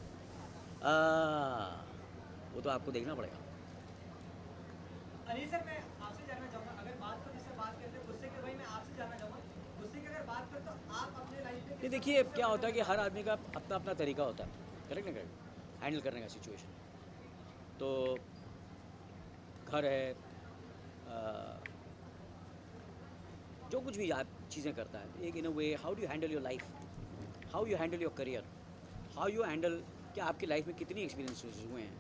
वो तो आपको देखना पड़ेगा। अली सर, मैं आपसे जानना चाहूँगा, अगर बात को जिससे बात करते हैं गुस्से के, भाई मैं आपसे जानना चाहूँगा गुस्से की अगर बात करें तो आप अपने लाइफ में नहीं, देखिए क्या होता है कि हर आदमी का अपना अपना तरीका होता है, करेक्ट ना, करेक्ट हैंडल करने का सिचुएशन। तो घर है, जो कुछ भी आप चीज़ें करता है, एक इन अ way how do you handle your life, how you handle your career, how you handle, क्या आपकी लाइफ में कितनी एक्सपीरियंसेस हुए हैं,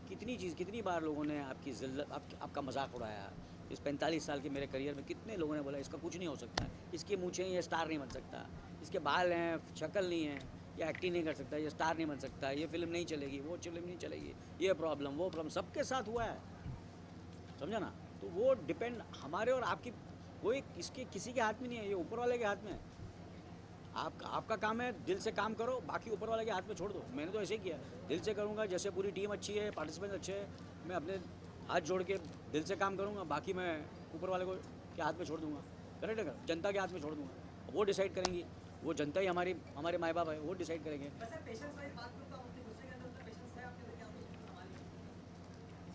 कितनी बार लोगों ने आपकी जिल्लत, आपका मजाक उड़ाया। इस 45 साल के मेरे करियर में कितने लोगों ने बोला इसका कुछ नहीं हो सकता, इसकी मूंछें हैं, ये स्टार नहीं बन सकता, इसके बाल हैं, शक्ल नहीं है, ये एक्टिंग नहीं कर सकता, ये स्टार नहीं बन सकता, ये फिल्म नहीं चलेगी, वो फिल्म नहीं चलेगी, ये प्रॉब्लम वो प्रॉब्लम, सबके साथ हुआ है, समझा ना। तो वो डिपेंड हमारे और आपकी, कोई इसके किसी के हाथ में नहीं है, ये ऊपर वाले के हाथ में है। आपका काम है दिल से काम करो, बाकी ऊपर वाले के हाथ में छोड़ दो। मैंने तो ऐसे ही किया, दिल से करूँगा, जैसे पूरी टीम अच्छी है, पार्टिसिपेंट अच्छे हैं, मैं अपने हाथ जोड़ के दिल से काम करूँगा, बाकी मैं ऊपर वाले को के हाथ में छोड़ दूँगा। करेक्ट है, जनता के हाथ में छोड़ दूँगा, वो डिसाइड करेंगी, वो जनता ही हमारे माँ बाप है, वो डिसाइड करेंगे।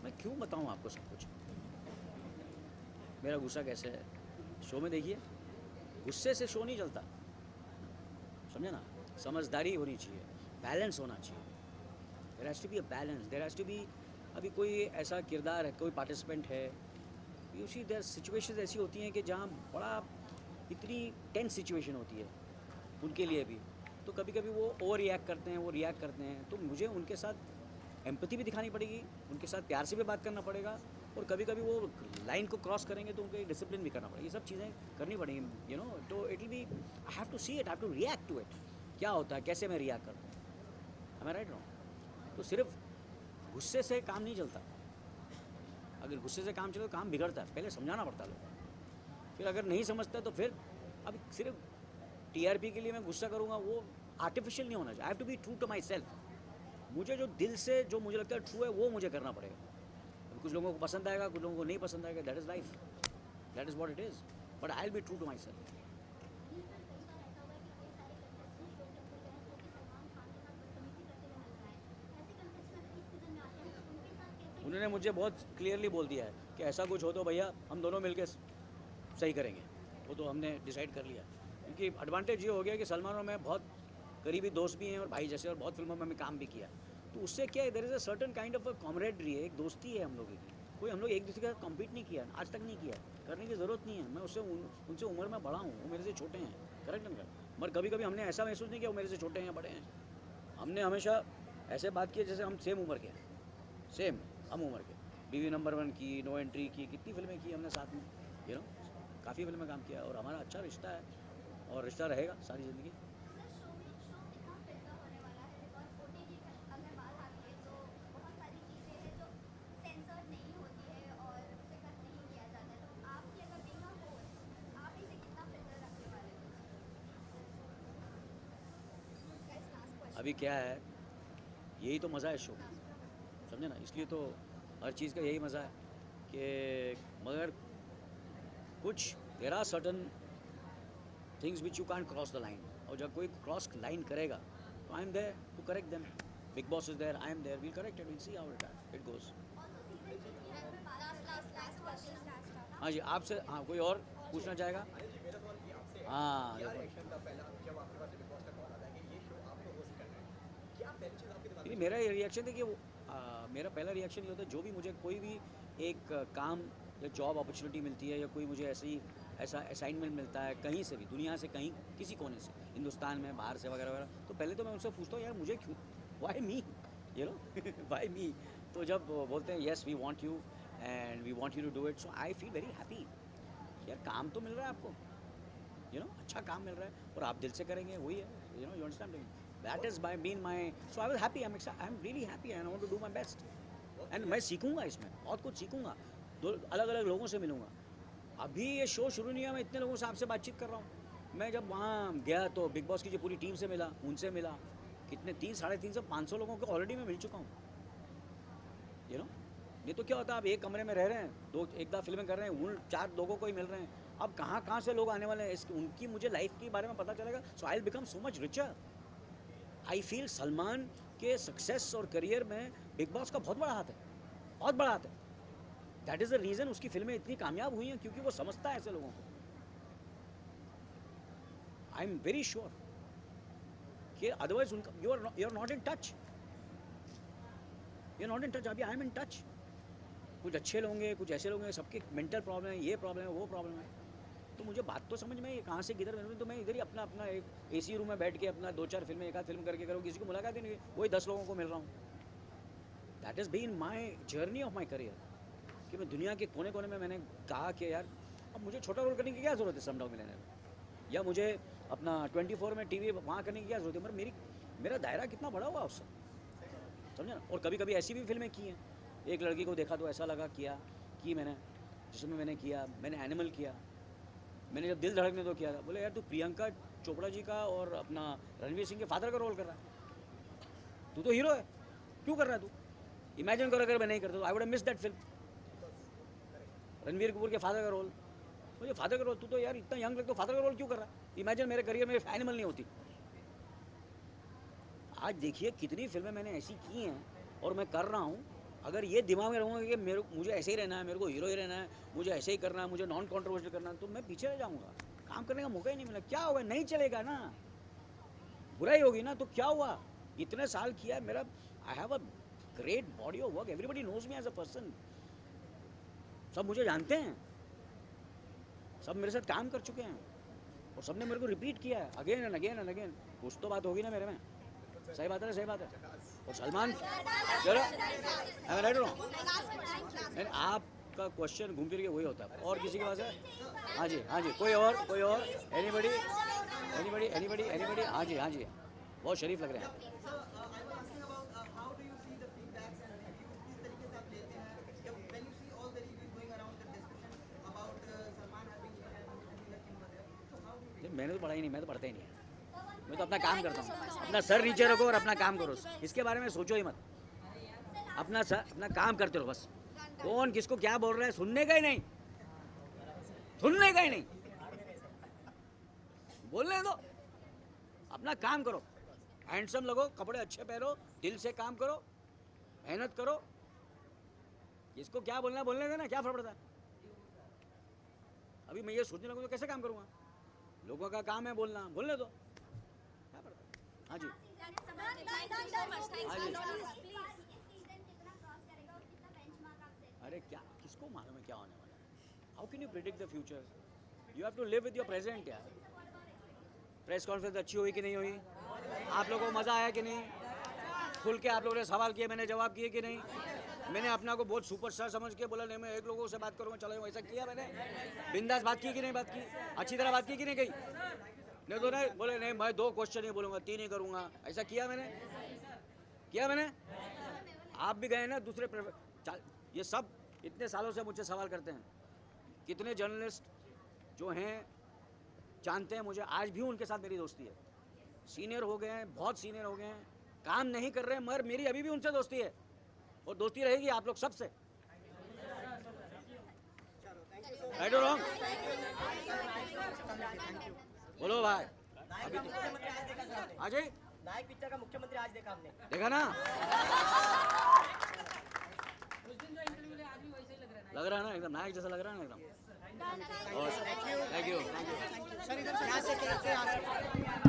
मैं क्यों बताऊँ आपको सब कुछ, मेरा गुस्सा कैसे है, शो में देखिए, गुस्से से शो नहीं चलता, समझे ना। समझदारी होनी चाहिए, बैलेंस होना चाहिए, there has to be a balance, there has to be. अभी कोई ऐसा किरदार है, कोई पार्टिसिपेंट है, यू सी देयर सिचुएशंस ऐसी होती हैं कि जहाँ बड़ा इतनी टेंस सिचुएशन होती है उनके लिए भी, तो कभी कभी वो ओवर रिएक्ट करते हैं, वो रिएक्ट करते हैं, तो मुझे उनके साथ एम्पैथी भी दिखानी पड़ेगी, उनके साथ प्यार से भी बात करना पड़ेगा, और कभी कभी वो लाइन को क्रॉस करेंगे तो उनको डिसिप्लिन भी करना पड़ेगा, ये सब चीज़ें करनी पड़ेंगी, तो it will be, I have to see it, I have to react to it, क्या होता है, कैसे मैं रिएक्ट करता हूँ, am I right wrong? तो सिर्फ गुस्से से काम नहीं चलता, अगर गुस्से से काम चले तो काम बिगड़ता है, पहले समझाना पड़ता है लोग, फिर अगर नहीं समझता तो फिर अब सिर्फ टीआरपी के लिए मैं गुस्सा करूँगा, वो आर्टिफिशियल नहीं होना चाहिए, I have to be true to my self, मुझे जो दिल से जो मुझे लगता है ट्रू है वो मुझे करना पड़ेगा। अब कुछ लोगों को पसंद आएगा, कुछ लोगों को नहीं पसंद आएगा, that is life, that is what it is, but I will be true to my self. उन्होंने मुझे बहुत क्लियरली बोल दिया है कि ऐसा कुछ हो तो भैया हम दोनों मिलकर सही करेंगे, वो तो हमने डिसाइड कर लिया, क्योंकि एडवांटेज ये हो गया कि सलमान और मैं बहुत करीबी दोस्त भी हैं और भाई जैसे, और बहुत फिल्मों में हमें काम भी किया, तो उससे क्या है, there is a certain kind of a camaraderie है, एक दोस्ती है हम लोगों की, कोई हम लोग एक दूसरे के साथ कम्पीट नहीं किया, आज तक नहीं किया, करने की ज़रूरत नहीं है, मैं उससे उनसे उम्र में बड़ा हूँ, वो मेरे से छोटे हैं, करेक्ट ना, मगर कभी कभी हमने ऐसा महसूस नहीं किया वो मेरे से छोटे हैं बड़े हैं, हमने हमेशा ऐसे बात की जैसे हम सेम उम्र के हैं, सेम हम उम्र के, बीवी नंबर 1 की, नो एंट्री की, कितनी फिल्में की हमने साथ में, काफ़ी फिल्में काम किया, और हमारा अच्छा रिश्ता है और रिश्ता रहेगा सारी ज़िंदगी। अभी क्या है, यही तो मज़ा है शो, समझे ना? इसलिए तो हर चीज़ का यही मज़ा है कि मगर कुछ there are certain things which you can't cross the line, और जब कोई क्रॉस लाइन करेगा तो I am there to correct them. Bigg Boss is there, I am there, we'll correct it, we'll see how it goes. हाँ जी, आपसे हाँ कोई और पूछना चाहेगा? हाँ नहीं, मेरा ये रिएक्शन है कि मेरा पहला रिएक्शन ये होता है, जो भी मुझे कोई भी एक काम या जॉब अपॉर्चुनिटी मिलती है या कोई मुझे ऐसा असाइनमेंट मिलता है कहीं से भी, दुनिया से कहीं किसी कोने से, हिंदुस्तान में बाहर से वगैरह वगैरह, तो पहले तो मैं उनसे पूछता हूँ यार मुझे क्यों, why me, you know why me. तो जब बोलते हैं yes we want you and we want you to do it, so I feel very happy. यार काम तो मिल रहा है आपको, यू नो अच्छा काम मिल रहा है और आप दिल से करेंगे, वही है, you know, you understand. That is been my, so I was happy, I am really happy and I want to do my best. एंड मैं सीखूंगा इसमें, बहुत कुछ सीखूंगा, दो अलग अलग लोगों से मिलूंगा. अभी ये शो शुरू नहीं हुआ, मैं इतने लोगों से आपसे बातचीत कर रहा हूँ. मैं जब वहाँ गया तो बिग बॉस की जो पूरी टीम से मिला, उनसे मिला, कितने 300-350 500 लोगों को ऑलरेडी मैं मिल चुका हूँ, यू नो. ये तो क्या होता है, आप एक कमरे में रह रहे हैं, एक दफ़ा फिल्में कर रहे हैं, उन 4 लोगों को ही मिल रहे हैं. अब कहाँ से लोग आने वाले हैं, उनकी मुझे लाइफ के बारे में पता चलेगा. सो I will become so much richer. I feel Salman के सक्सेस और करियर में बिग बॉस का बहुत बड़ा हाथ है, बहुत बड़ा हाथ है. दैट इज़ द रीज़न उसकी फिल्में इतनी कामयाब हुई हैं, क्योंकि वो समझता है ऐसे लोगों को. आई एम वेरी श्योर कि अदरवाइज उनका you are not in touch, you are not in touch. अभी आई एम इन टच. कुछ अच्छे लोग हैं, कुछ ऐसे लोग हैं, सबके मेंटल प्रॉब्लम है, ये प्रॉब्लम है, वो प्रॉब्लम है. तो मुझे बात तो समझ में ये कहाँ से किधर में, तो मैं इधर ही अपना एक AC रूम में बैठ के अपना 2-4 फिल्में, एक आध फिल्म करके करूँ, किसी को मुलाकात ही नहीं, वही 10 लोगों को मिल रहा हूँ. That is been my journey of my career. कि मैं दुनिया के कोने कोने में मैंने कहा कि यार अब मुझे छोटा रोल करने की क्या ज़रूरत है समडाउन मिलेनियर में, या मुझे अपना 24 में TV वहाँ करने की क्या ज़रूरत है. मगर मेरा दायरा कितना बड़ा हुआ उससे, समझे ना. और कभी कभी ऐसी भी फिल्में की हैं, एक लड़की को देखा तो ऐसा लगा कि मैंने, जिसमें मैंने किया, मैंने एनिमल किया, मैंने जब दिल धड़कने तो किया था. बोले यार तू प्रियंका चोपड़ा जी का और अपना रणवीर सिंह के फादर का रोल कर रहा है, तू तो हीरो है, क्यों कर रहा है तू. इमेजिन करो अगर मैं नहीं करता तो I would have miss that film. Ranveer Kapoor के फादर का रोल, मुझे फादर का रोल, तू तो यार इतना यंग लगता, फादर का रोल क्यों कर रहा है. इमेजिन मेरे करियर में एनिमल नहीं होती. आज देखिए कितनी फिल्में मैंने ऐसी की हैं और मैं कर रहा हूँ. अगर ये दिमाग में रहूँगा कि मुझे ऐसे ही रहना है, मेरे को हीरो ही रहना है, मुझे ऐसे ही करना है, मुझे नॉन कॉन्ट्रोवर्शियल करना है, तो मैं पीछे रह जाऊँगा. काम करने का मौका ही नहीं मिला. क्या होगा, नहीं चलेगा ना, बुराई होगी ना. तो क्या हुआ, इतने साल किया मेरा, I have a great body of work, everybody knows me as a person. सब मुझे जानते हैं, सब मेरे साथ काम कर चुके हैं और सबने मेरे को रिपीट किया है again and again and again. कुछ तो बात होगी ना मेरे में. सही बात है ना, सही बात है. और सलमान, चलो नहीं, आपका क्वेश्चन घूम फिर के वही होता है. और किसी के पास है? हाँ जी, कोई और, एनीबडी, हाँ जी, बहुत शरीफ लग रहे हैं. मैंने तो पढ़ा ही नहीं, मैं तो पढ़ता ही नहीं. मैं तो अपना काम करता हूँ. अपना सर नीचे रखो और अपना काम करो, इसके बारे में सोचो ही मत. अपना काम करते रहो बस. कौन किसको क्या बोल रहा है सुनने का ही नहीं, बोलने दो. अपना काम करो, हैंडसम लगो, कपड़े अच्छे पहनो, दिल से काम करो, मेहनत करो. किसको क्या बोलना है बोलने देना, क्या फर्क पड़ता है. अभी मैं ये सोचने लगूँ तो कैसे काम करूँगा. लोगों का काम है बोलना, बोलने दो, क्या पड़ता है. हाँ जी, अरे क्या, किसको मालूम है क्या होने वाला है. How can you predict the future. You have to live with your present. यार प्रेस कॉन्फ्रेंस अच्छी हुई कि नहीं हुई, आप लोगों को मज़ा आया कि नहीं, खुल के आप लोगों ने सवाल किए, मैंने जवाब किए कि नहीं. मैंने अपना को बहुत सुपरस्टार समझ के बोला नहीं मैं एक लोगों से बात करूँगा, चलो ऐसा किया मैंने. बिंदास बात की कि नहीं बात की, अच्छी तरह बात की कि नहीं गई. नहीं तो नहीं बोले नहीं मैं 2 क्वेश्चन ही बोलूँगा, 3 ही करूँगा, ऐसा किया मैंने. आप भी गए ना दूसरे, ये सब इतने सालों से मुझसे सवाल करते हैं. कितने जर्नलिस्ट जो हैं जानते हैं मुझे, आज भी उनके साथ मेरी दोस्ती है. सीनियर हो गए हैं, बहुत सीनियर हो गए हैं, काम नहीं कर रहे हैं, मगर मेरी अभी भी उनसे दोस्ती है और दोस्ती रहेगी आप लोग सबसे। राइट और रॉन्ग? बोलो भाई। अजय नायक पिक्चर का मुख्यमंत्री आज देखा हमने। देखा ना? लग रहा है ना एकदम नायक जैसा लग रहा है ना एकदम। Thank you. सर इधर से